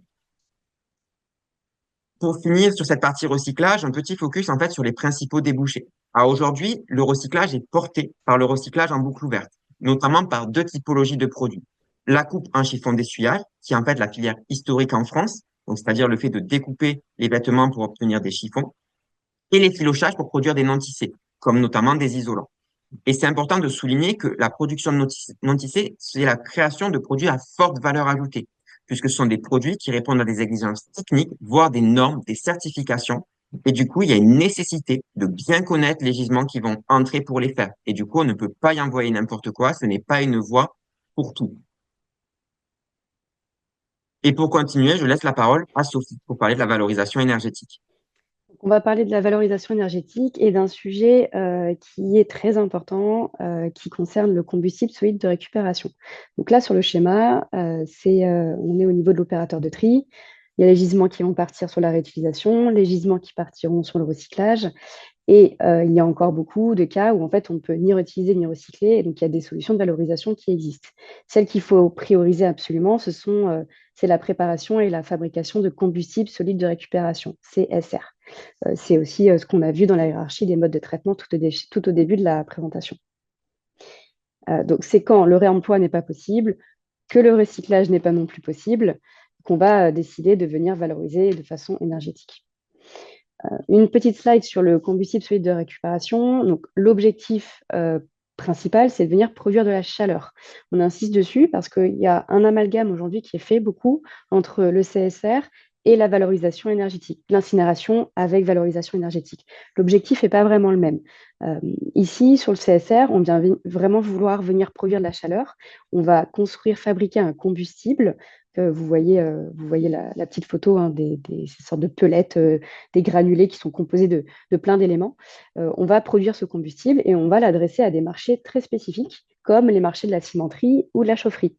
Speaker 3: Pour finir sur cette partie recyclage, un petit focus en fait sur les principaux débouchés. Alors aujourd'hui, le recyclage est porté par le recyclage en boucle ouverte, notamment par deux typologies de produits. La coupe en chiffon d'essuyage, qui est en fait la filière historique en France, donc c'est-à-dire le fait de découper les vêtements pour obtenir des chiffons, et les filochages pour produire des non-tissés, comme notamment des isolants. Et c'est important de souligner que la production de non-tissés, c'est la création de produits à forte valeur ajoutée, puisque ce sont des produits qui répondent à des exigences techniques, voire des normes, des certifications. Et du coup, il y a une nécessité de bien connaître les gisements qui vont entrer pour les faire. Et du coup, on ne peut pas y envoyer n'importe quoi, ce n'est pas une voie pour tout. Et pour continuer, je laisse la parole à Sophie pour parler de la valorisation énergétique.
Speaker 1: On va parler de la valorisation énergétique et d'un sujet qui est très important, qui concerne le combustible solide de récupération. Donc là, sur le schéma, on est au niveau de l'opérateur de tri. Il y a les gisements qui vont partir sur la réutilisation, les gisements qui partiront sur le recyclage. Et il y a encore beaucoup de cas où en fait on ne peut ni réutiliser ni recycler, et donc il y a des solutions de valorisation qui existent. Celles qu'il faut prioriser absolument, c'est la préparation et la fabrication de combustibles solides de récupération, CSR. C'est aussi ce qu'on a vu dans la hiérarchie des modes de traitement tout au début de la présentation. Donc c'est quand le réemploi n'est pas possible, que le recyclage n'est pas non plus possible, qu'on va décider de venir valoriser de façon énergétique. Une petite slide sur le combustible solide de récupération. Donc, l'objectif principal, c'est de venir produire de la chaleur. On insiste dessus parce qu'il y a un amalgame aujourd'hui qui est fait beaucoup entre le CSR et la valorisation énergétique, l'incinération avec valorisation énergétique. L'objectif n'est pas vraiment le même. Ici, sur le CSR, on vient vraiment vouloir venir produire de la chaleur. On va construire, fabriquer un combustible. Vous voyez la petite photo ces sortes de pelettes, des granulés qui sont composés de plein d'éléments. On va produire ce combustible et on va l'adresser à des marchés très spécifiques, comme les marchés de la cimenterie ou de la chaufferie.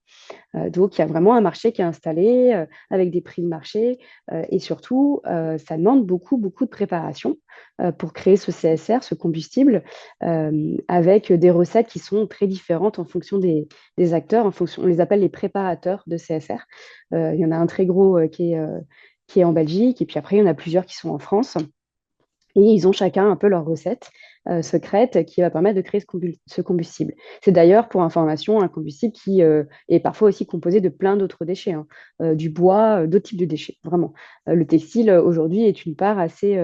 Speaker 1: Donc, il y a vraiment un marché qui est installé avec des prix de marché et surtout, ça demande beaucoup, beaucoup de préparation pour créer ce CSR, ce combustible, avec des recettes qui sont très différentes en fonction des acteurs. On les appelle les préparateurs de CSR. Il y en a un très gros qui est en Belgique et puis après, il y en a plusieurs qui sont en France. Et ils ont chacun un peu leur recette secrète qui va permettre de créer ce combustible. C'est d'ailleurs, pour information, un combustible qui est parfois aussi composé de plein d'autres déchets, hein, du bois, d'autres types de déchets, vraiment. Le textile, aujourd'hui, est une part assez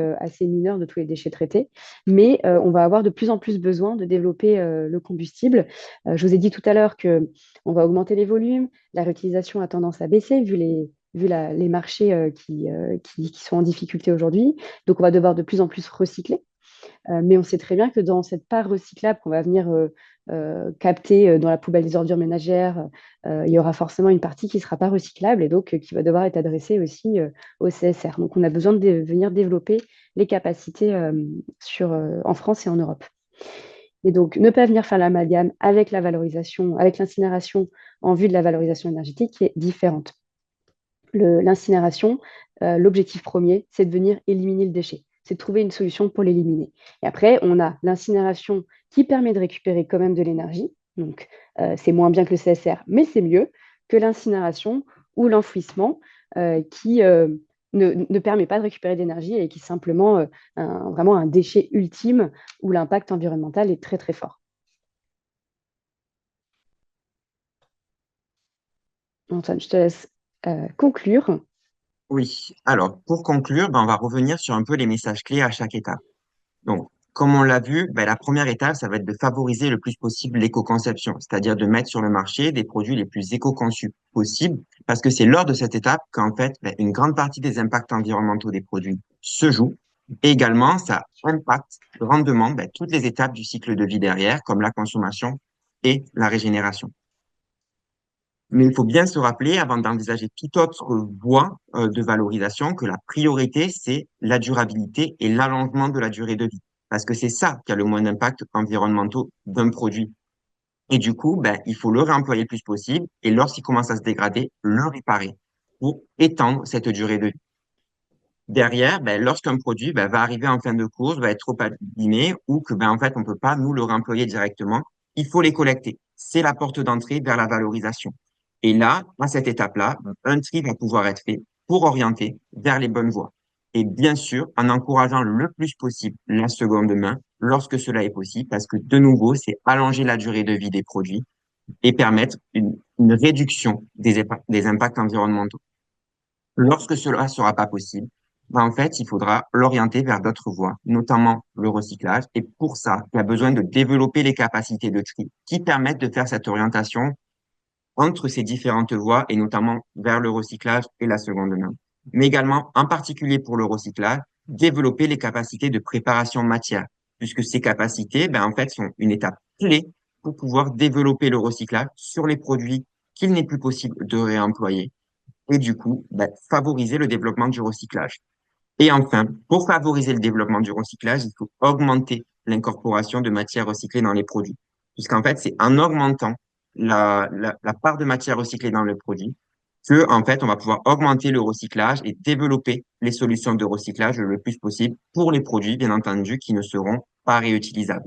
Speaker 1: mineure de tous les déchets traités, mais on va avoir de plus en plus besoin de développer le combustible. Je vous ai dit tout à l'heure qu'on va augmenter les volumes, la réutilisation a tendance à baisser vu les marchés qui sont en difficulté aujourd'hui. Donc, on va devoir de plus en plus recycler. Mais on sait très bien que dans cette part recyclable qu'on va venir capter dans la poubelle des ordures ménagères, il y aura forcément une partie qui ne sera pas recyclable et donc qui va devoir être adressée aussi au CSR. Donc, on a besoin de venir développer les capacités en France et en Europe. Et donc, ne pas venir faire l'amalgame avec la valorisation, avec l'incinération en vue de la valorisation énergétique qui est différente. L'incinération, l'objectif premier, c'est de venir éliminer le déchet. C'est de trouver une solution pour l'éliminer. Et après, on a l'incinération qui permet de récupérer quand même de l'énergie. Donc, c'est moins bien que le CSR, mais c'est mieux que l'incinération ou l'enfouissement qui ne permet pas de récupérer d'énergie et qui est simplement vraiment un déchet ultime où l'impact environnemental est très, très fort. Antoine, je te laisse conclure.
Speaker 3: Oui, alors pour conclure, on va revenir sur un peu les messages clés à chaque étape. Donc, Comme on l'a vu, ben, la première étape, ça va être de favoriser le plus possible l'éco-conception, c'est-à-dire de mettre sur le marché des produits les plus éco-conçus possibles, parce que c'est lors de cette étape qu'en fait, ben, une grande partie des impacts environnementaux des produits se joue. Et également, ça impacte grandement ben, toutes les étapes du cycle de vie derrière, comme la consommation et la régénération. Mais il faut bien se rappeler, avant d'envisager toute autre voie de valorisation, que la priorité, c'est la durabilité et l'allongement de la durée de vie. Parce que c'est ça qui a le moins d'impact environnementaux d'un produit. Et du coup, ben, il faut le réemployer le plus possible et lorsqu'il commence à se dégrader, le réparer pour étendre cette durée de vie. Derrière, ben, lorsqu'un produit ben, va arriver en fin de course, va être trop abîmé ou que ben, en fait, on peut pas nous le réemployer directement, il faut les collecter. C'est la porte d'entrée vers la valorisation. Et là, à cette étape-là, un tri va pouvoir être fait pour orienter vers les bonnes voies. Et bien sûr, en encourageant le plus possible la seconde main lorsque cela est possible, parce que de nouveau, c'est allonger la durée de vie des produits et permettre une réduction des impacts environnementaux. Lorsque cela ne sera pas possible, ben en fait, il faudra l'orienter vers d'autres voies, notamment le recyclage. Et pour ça, il y a besoin de développer les capacités de tri qui permettent de faire cette orientation entre ces différentes voies et notamment vers le recyclage et la seconde main. Mais également, en particulier pour le recyclage, développer les capacités de préparation matière, puisque ces capacités, ben, en fait, sont une étape clé pour pouvoir développer le recyclage sur les produits qu'il n'est plus possible de réemployer et du coup, bah, favoriser le développement du recyclage. Et enfin, pour favoriser le développement du recyclage, il faut augmenter l'incorporation de matières recyclées dans les produits. Puisqu'en fait, c'est en augmentant la part de matière recyclée dans le produit que, en fait, on va pouvoir augmenter le recyclage et développer les solutions de recyclage le plus possible pour les produits, bien entendu, qui ne seront pas réutilisables.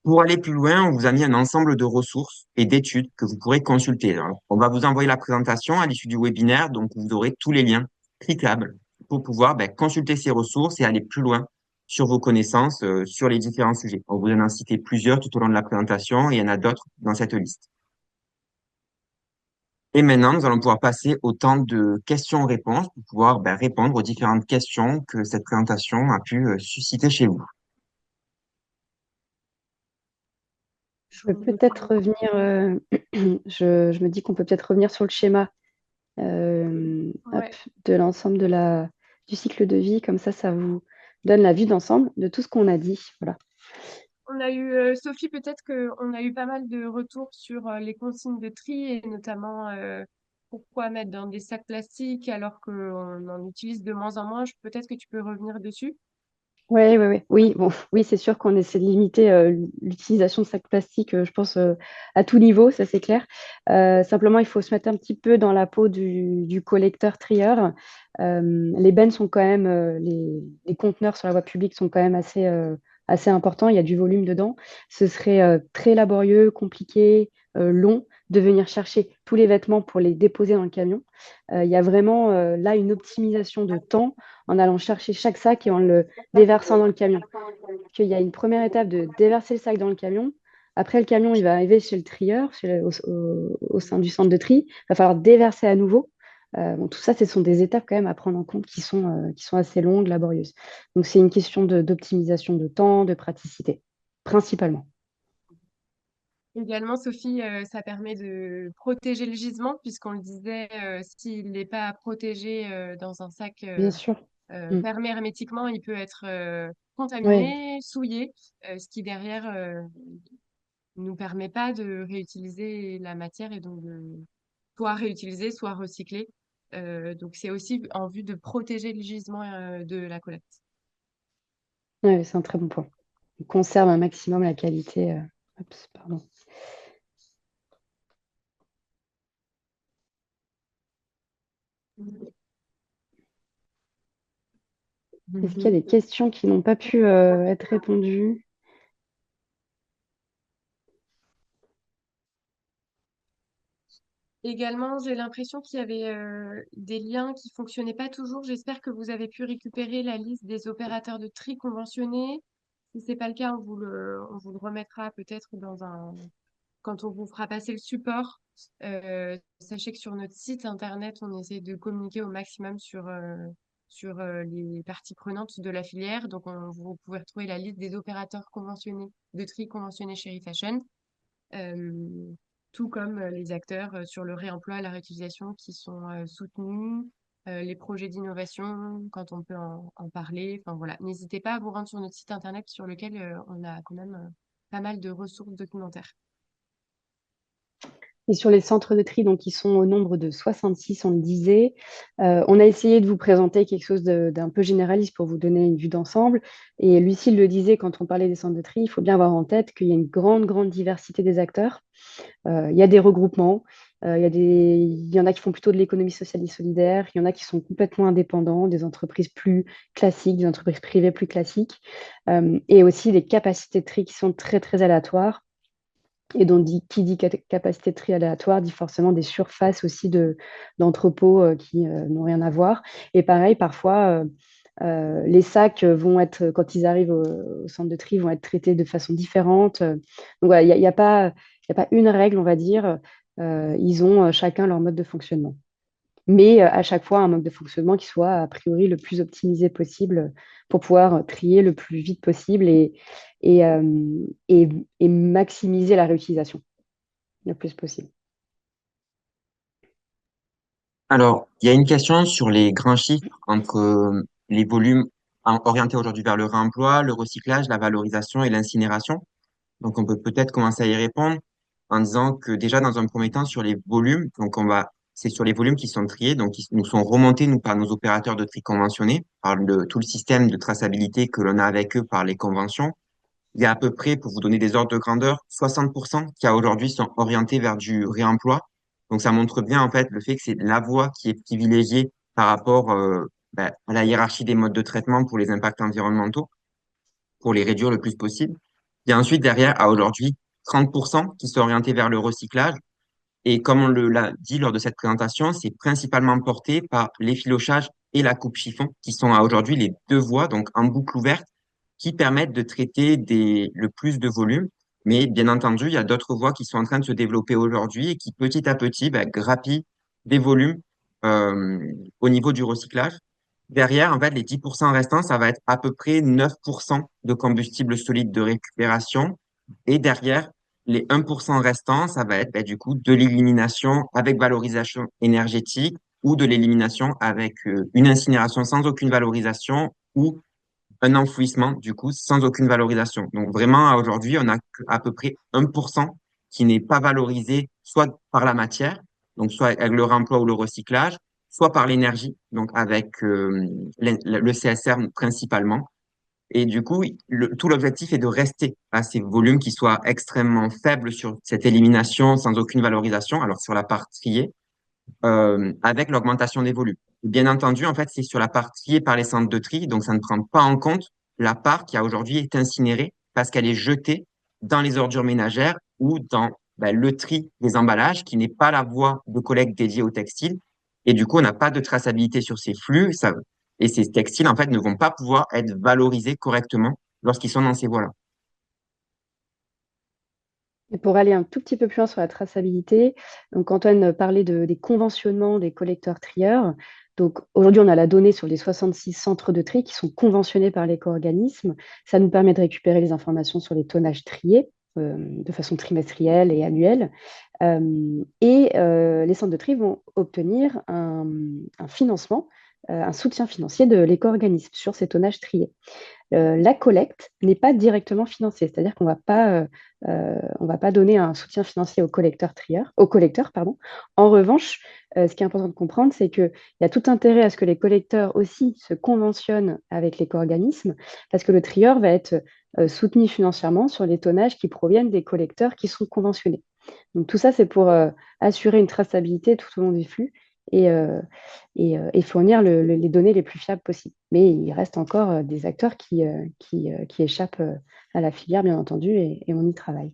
Speaker 3: Pour aller plus loin, on vous a mis un ensemble de ressources et d'études que vous pourrez consulter. Alors, on va vous envoyer la présentation à l'issue du webinaire, donc vous aurez tous les liens cliquables pour pouvoir ben, consulter ces ressources et aller plus loin sur vos connaissances sur les différents sujets. On vous en a cité plusieurs tout au long de la présentation et il y en a d'autres dans cette liste. Et maintenant, nous allons pouvoir passer au temps de questions-réponses pour pouvoir ben, répondre aux différentes questions que cette présentation a pu susciter chez vous.
Speaker 1: Je vais peut-être revenir, je me dis qu'on peut peut-être revenir sur le schéma hop,
Speaker 2: Ouais.
Speaker 1: de l'ensemble du cycle de vie. Comme ça vous donne la vue d'ensemble de tout ce qu'on a dit. Voilà.
Speaker 2: On a eu, Sophie, peut-être qu'on a eu pas mal de retours sur les consignes de tri et notamment pourquoi mettre dans des sacs plastiques alors qu'on en utilise de moins en moins. Peut-être que tu peux revenir dessus.
Speaker 1: Oui, bon, oui, c'est sûr qu'on essaie de limiter l'utilisation de sacs plastiques, je pense, à tout niveau, ça c'est clair. Simplement, il faut se mettre un petit peu dans la peau du collecteur-trieur. Les bennes sont quand même, les conteneurs sur la voie publique sont quand même assez importants, il y a du volume dedans. Ce serait très laborieux, compliqué, long de venir chercher tous les vêtements pour les déposer dans le camion. Il y a vraiment là une optimisation de temps en allant chercher chaque sac et en le déversant dans le camion. Qu'il y a une première étape de déverser le sac dans le camion. Après, le camion, il va arriver chez le trieur, au sein du centre de tri. Il va falloir déverser à nouveau. Bon, tout ça, ce sont des étapes quand même à prendre en compte qui sont assez longues, laborieuses. Donc, c'est une question d'optimisation de temps, de praticité, principalement.
Speaker 2: Également, Sophie, ça permet de protéger le gisement, puisqu'on le disait, s'il n'est pas protégé dans un sac
Speaker 1: Bien sûr. Mm.
Speaker 2: fermé hermétiquement, il peut être
Speaker 1: Ouais,
Speaker 2: contaminé, souillé, ce qui derrière nous permet pas de réutiliser la matière et donc de soit réutiliser, soit recycler. Donc c'est aussi en vue de protéger le gisement de la collecte.
Speaker 1: ouais, c'est un très bon point. On conserve un maximum la qualité. Oups, pardon. Est-ce qu'il y a des questions qui n'ont pas pu être répondues?
Speaker 2: Également, j'ai l'impression qu'il y avait des liens qui fonctionnaient pas toujours. J'espère que vous avez pu récupérer la liste des opérateurs de tri conventionnés. Si c'est pas le cas, on vous le remettra peut-être quand on vous fera passer le support. Sachez que sur notre site internet, on essaie de communiquer au maximum sur sur les parties prenantes de la filière. Donc, vous pouvez retrouver la liste des opérateurs conventionnés, de tri conventionnés chez Refashion, euh, tout comme les acteurs sur le réemploi et la réutilisation qui sont soutenus, les projets d'innovation, quand on peut en parler. Enfin, voilà. N'hésitez pas à vous rendre sur notre site internet sur lequel on a quand même pas mal de ressources documentaires.
Speaker 1: Et sur les centres de tri, donc, qui sont au nombre de 66, on le disait, on a essayé de vous présenter quelque chose d'un peu généraliste pour vous donner une vue d'ensemble. Et Lucille le disait, quand on parlait des centres de tri, il faut bien avoir en tête qu'il y a une grande, grande diversité des acteurs. Il y a des regroupements, il y en a qui font plutôt de l'économie sociale et solidaire, il y en a qui sont complètement indépendants, des entreprises plus classiques, des entreprises privées plus classiques, et aussi des capacités de tri qui sont très, très aléatoires. Et donc, qui dit capacité de tri aléatoire dit forcément des surfaces aussi d'entrepôts qui n'ont rien à voir. Et pareil, parfois, les sacs vont être, quand ils arrivent au centre de tri, vont être traités de façon différente. Donc, voilà, il n'y a pas, y a pas une règle, on va dire. Ils ont chacun leur mode de fonctionnement. Mais à chaque fois, un mode de fonctionnement qui soit a priori le plus optimisé possible pour pouvoir trier le plus vite possible et, euh, et, et maximiser la réutilisation le plus possible.
Speaker 3: Alors, il y a une question sur les grands chiffres entre les volumes orientés aujourd'hui vers le réemploi, le recyclage, la valorisation et l'incinération. Donc, on peut peut-être commencer à y répondre en disant que déjà, dans un premier temps, sur les volumes, c'est sur les volumes qui sont triés, donc qui nous sont remontés, nous, par nos opérateurs de tri conventionnés, par tout le système de traçabilité que l'on a avec eux par les conventions. Il y a à peu près, pour vous donner des ordres de grandeur, 60% qui à aujourd'hui sont orientés vers du réemploi. Donc, ça montre bien, en fait, le fait que c'est la voie qui est privilégiée par rapport à la hiérarchie des modes de traitement pour les impacts environnementaux, pour les réduire le plus possible. Il y a ensuite derrière, à aujourd'hui, 30% qui sont orientés vers le recyclage. Et comme l'a dit lors de cette présentation, c'est principalement porté par l'effilochage et la coupe chiffon, qui sont à aujourd'hui les deux voies, donc en boucle ouverte, qui permettent de traiter le plus de volume. Mais bien entendu, il y a d'autres voies qui sont en train de se développer aujourd'hui et qui petit à petit grappillent des volumes euh, au niveau du recyclage. Derrière, en fait, les 10% restants, ça va être à peu près 9% de combustible solide de récupération. Et derrière, les 1% restants, ça va être du coup de l'élimination avec valorisation énergétique ou de l'élimination avec une incinération sans aucune valorisation ou un enfouissement du coup sans aucune valorisation. Donc vraiment, aujourd'hui, on a à peu près 1% qui n'est pas valorisé soit par la matière, donc soit avec le réemploi ou le recyclage, soit par l'énergie, donc avec le CSR principalement. Et du coup, tout l'objectif est de rester à ces volumes qui soient extrêmement faibles sur cette élimination sans aucune valorisation, alors sur la partie avec l'augmentation des volumes. Bien entendu, en fait, c'est sur la part triée par les centres de tri, donc ça ne prend pas en compte la part qui a aujourd'hui est incinérée parce qu'elle est jetée dans les ordures ménagères ou dans le tri des emballages, qui n'est pas la voie de collecte dédiée au textile. Et du coup, on n'a pas de traçabilité sur ces flux, et ces textiles, en fait, ne vont pas pouvoir être valorisés correctement lorsqu'ils sont dans ces voies-là.
Speaker 1: Et pour aller un tout petit peu plus loin sur la traçabilité, donc Antoine parlait des conventionnements des collecteurs-trieurs. Donc aujourd'hui, on a la donnée sur les 66 centres de tri qui sont conventionnés par l'éco-organisme. Ça nous permet de récupérer les informations sur les tonnages triés de façon trimestrielle et annuelle. Les centres de tri vont obtenir un financement, un soutien financier de l'éco-organisme sur ces tonnages triés. La collecte n'est pas directement financée, c'est-à-dire qu'on on va pas donner un soutien financier aux collecteurs, pardon. En revanche, ce qui est important de comprendre, c'est qu'il y a tout intérêt à ce que les collecteurs aussi se conventionnent avec l'éco-organisme, parce que le trieur va être soutenu financièrement sur les tonnages qui proviennent des collecteurs qui sont conventionnés. Donc tout ça, c'est pour assurer une traçabilité tout au long du flux et, et fournir les données les plus fiables possibles. Mais il reste encore des acteurs qui échappent à la filière, bien entendu, et on y travaille.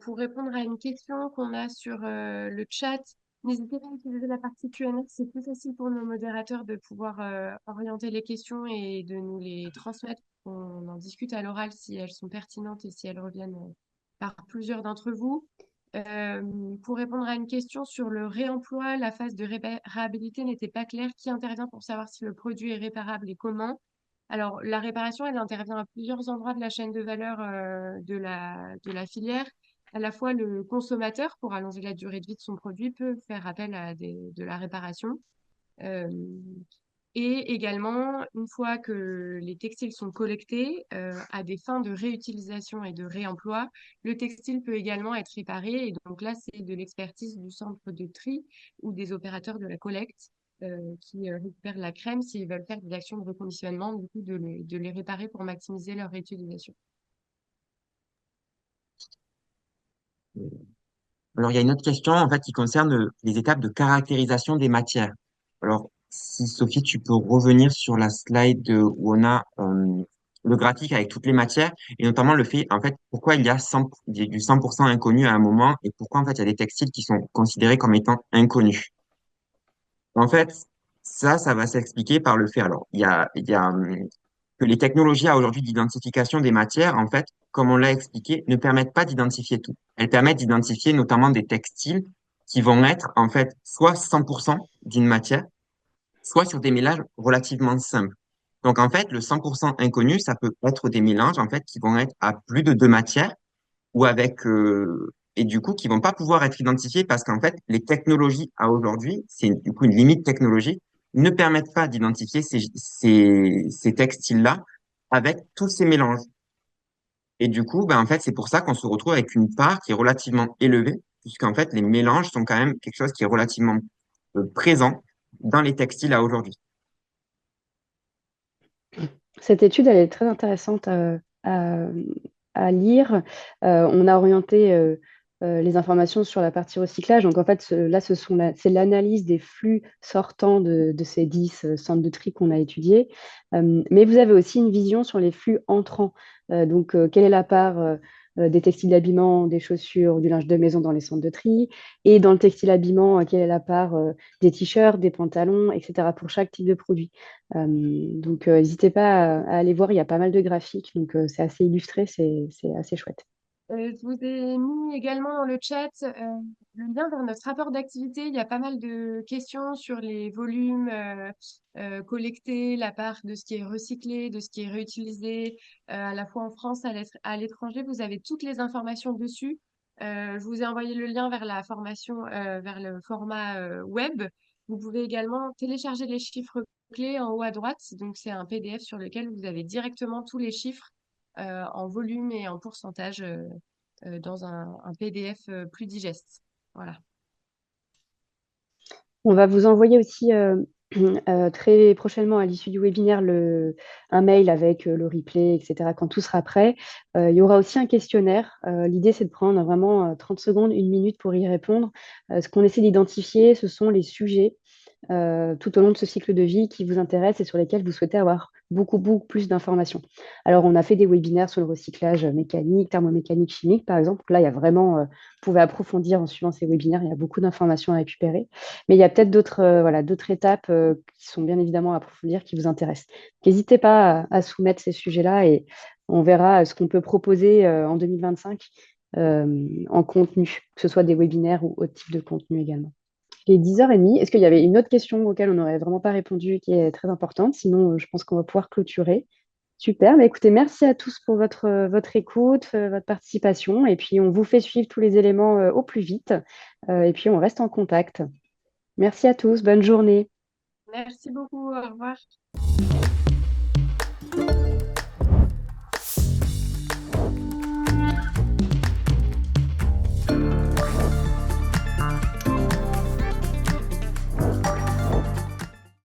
Speaker 2: Pour répondre à une question qu'on a sur le chat, n'hésitez pas à utiliser la partie Q&A. C'est plus facile pour nos modérateurs de pouvoir orienter les questions et de nous les transmettre. On en discute à l'oral si elles sont pertinentes et si elles reviennent par plusieurs d'entre vous. Pour répondre à une question sur le réemploi, la phase de réparabilité n'était pas claire. Qui intervient pour savoir si le produit est réparable et comment? Alors, la réparation, elle intervient à plusieurs endroits de la chaîne de valeur de la filière. À la fois, le consommateur, pour allonger la durée de vie de son produit, peut faire appel à de la réparation. Euh, et également, une fois que les textiles sont collectés à des fins de réutilisation et de réemploi, le textile peut également être réparé. Et donc là, c'est de l'expertise du centre de tri ou des opérateurs de la collecte qui récupèrent la crème s'ils veulent faire des actions de reconditionnement, du coup, de les réparer pour maximiser leur réutilisation.
Speaker 3: Alors, il y a une autre question en fait qui concerne les étapes de caractérisation des matières. Alors, si Sophie, tu peux revenir sur la slide où on a le graphique avec toutes les matières et notamment le fait, en fait, pourquoi il y a du 100% inconnu à un moment et pourquoi en fait il y a des textiles qui sont considérés comme étant inconnus. En fait, ça va s'expliquer par le fait. Alors, il y a que les technologies à aujourd'hui d'identification des matières, en fait, comme on l'a expliqué, ne permettent pas d'identifier tout. Elles permettent d'identifier notamment des textiles qui vont être, en fait, soit 100% d'une matière, soit sur des mélanges relativement simples. Donc, en fait, le 100% inconnu, ça peut être des mélanges, en fait, qui vont être à plus de deux matières ou avec et du coup qui vont pas pouvoir être identifiés parce qu'en fait les technologies à aujourd'hui, c'est du coup une limite technologique, ne permettent pas d'identifier ces textiles-là avec tous ces mélanges. Et du coup, ben, en fait, c'est pour ça qu'on se retrouve avec une part qui est relativement élevée, puisqu'en fait, les mélanges sont quand même quelque chose qui est relativement présent dans les textiles à aujourd'hui.
Speaker 1: Cette étude, elle est très intéressante à- à lire. On a orienté les informations sur la partie recyclage. Donc, en fait, là, c'est l'analyse des flux sortants de ces 10 centres de tri qu'on a étudiés. Mais vous avez aussi une vision sur les flux entrants. Donc, quelle est la part des textiles d'habillement, des chaussures, du linge de maison dans les centres de tri? Et dans le textile habillement, quelle est la part des t-shirts, des pantalons, etc. pour chaque type de produit? Donc, n'hésitez pas à aller voir, il y a pas mal de graphiques, donc c'est assez illustré, c'est assez chouette.
Speaker 2: Je vous ai mis également dans le chat le lien vers notre rapport d'activité. Il y a pas mal de questions sur les volumes collectés, la part de ce qui est recyclé, de ce qui est réutilisé, à la fois en France, à l'étranger. Vous avez toutes les informations dessus. Je vous ai envoyé le lien vers la formation, vers le format web. Vous pouvez également télécharger les chiffres clés en haut à droite. Donc, c'est un PDF sur lequel vous avez directement tous les chiffres en volume et en pourcentage dans un PDF plus digeste. Voilà.
Speaker 1: On va vous envoyer aussi très prochainement, à l'issue du webinaire, un mail avec le replay, etc., quand tout sera prêt. Il y aura aussi un questionnaire. L'idée, c'est de prendre vraiment 30 secondes, une minute pour y répondre. Ce qu'on essaie d'identifier, ce sont les sujets tout au long de ce cycle de vie qui vous intéresse et sur lesquels vous souhaitez avoir beaucoup, beaucoup plus d'informations. Alors, on a fait des webinaires sur le recyclage mécanique, thermomécanique, chimique, par exemple. Là, il y a vraiment, vous pouvez approfondir en suivant ces webinaires, il y a beaucoup d'informations à récupérer. Mais il y a peut-être d'autres voilà, d'autres étapes qui sont bien évidemment à approfondir, qui vous intéressent. N'hésitez pas à soumettre ces sujets-là et on verra ce qu'on peut proposer en 2025 en contenu, que ce soit des webinaires ou autre type de contenu également. Il est 10h30. Est-ce qu'il y avait une autre question auquel on n'aurait vraiment pas répondu qui est très importante? Sinon, je pense qu'on va pouvoir clôturer. Super. Mais écoutez, merci à tous pour votre écoute, votre participation. Et puis, on vous fait suivre tous les éléments au plus vite. Et puis, on reste en contact. Merci à tous. Bonne journée.
Speaker 2: Merci beaucoup. Au revoir.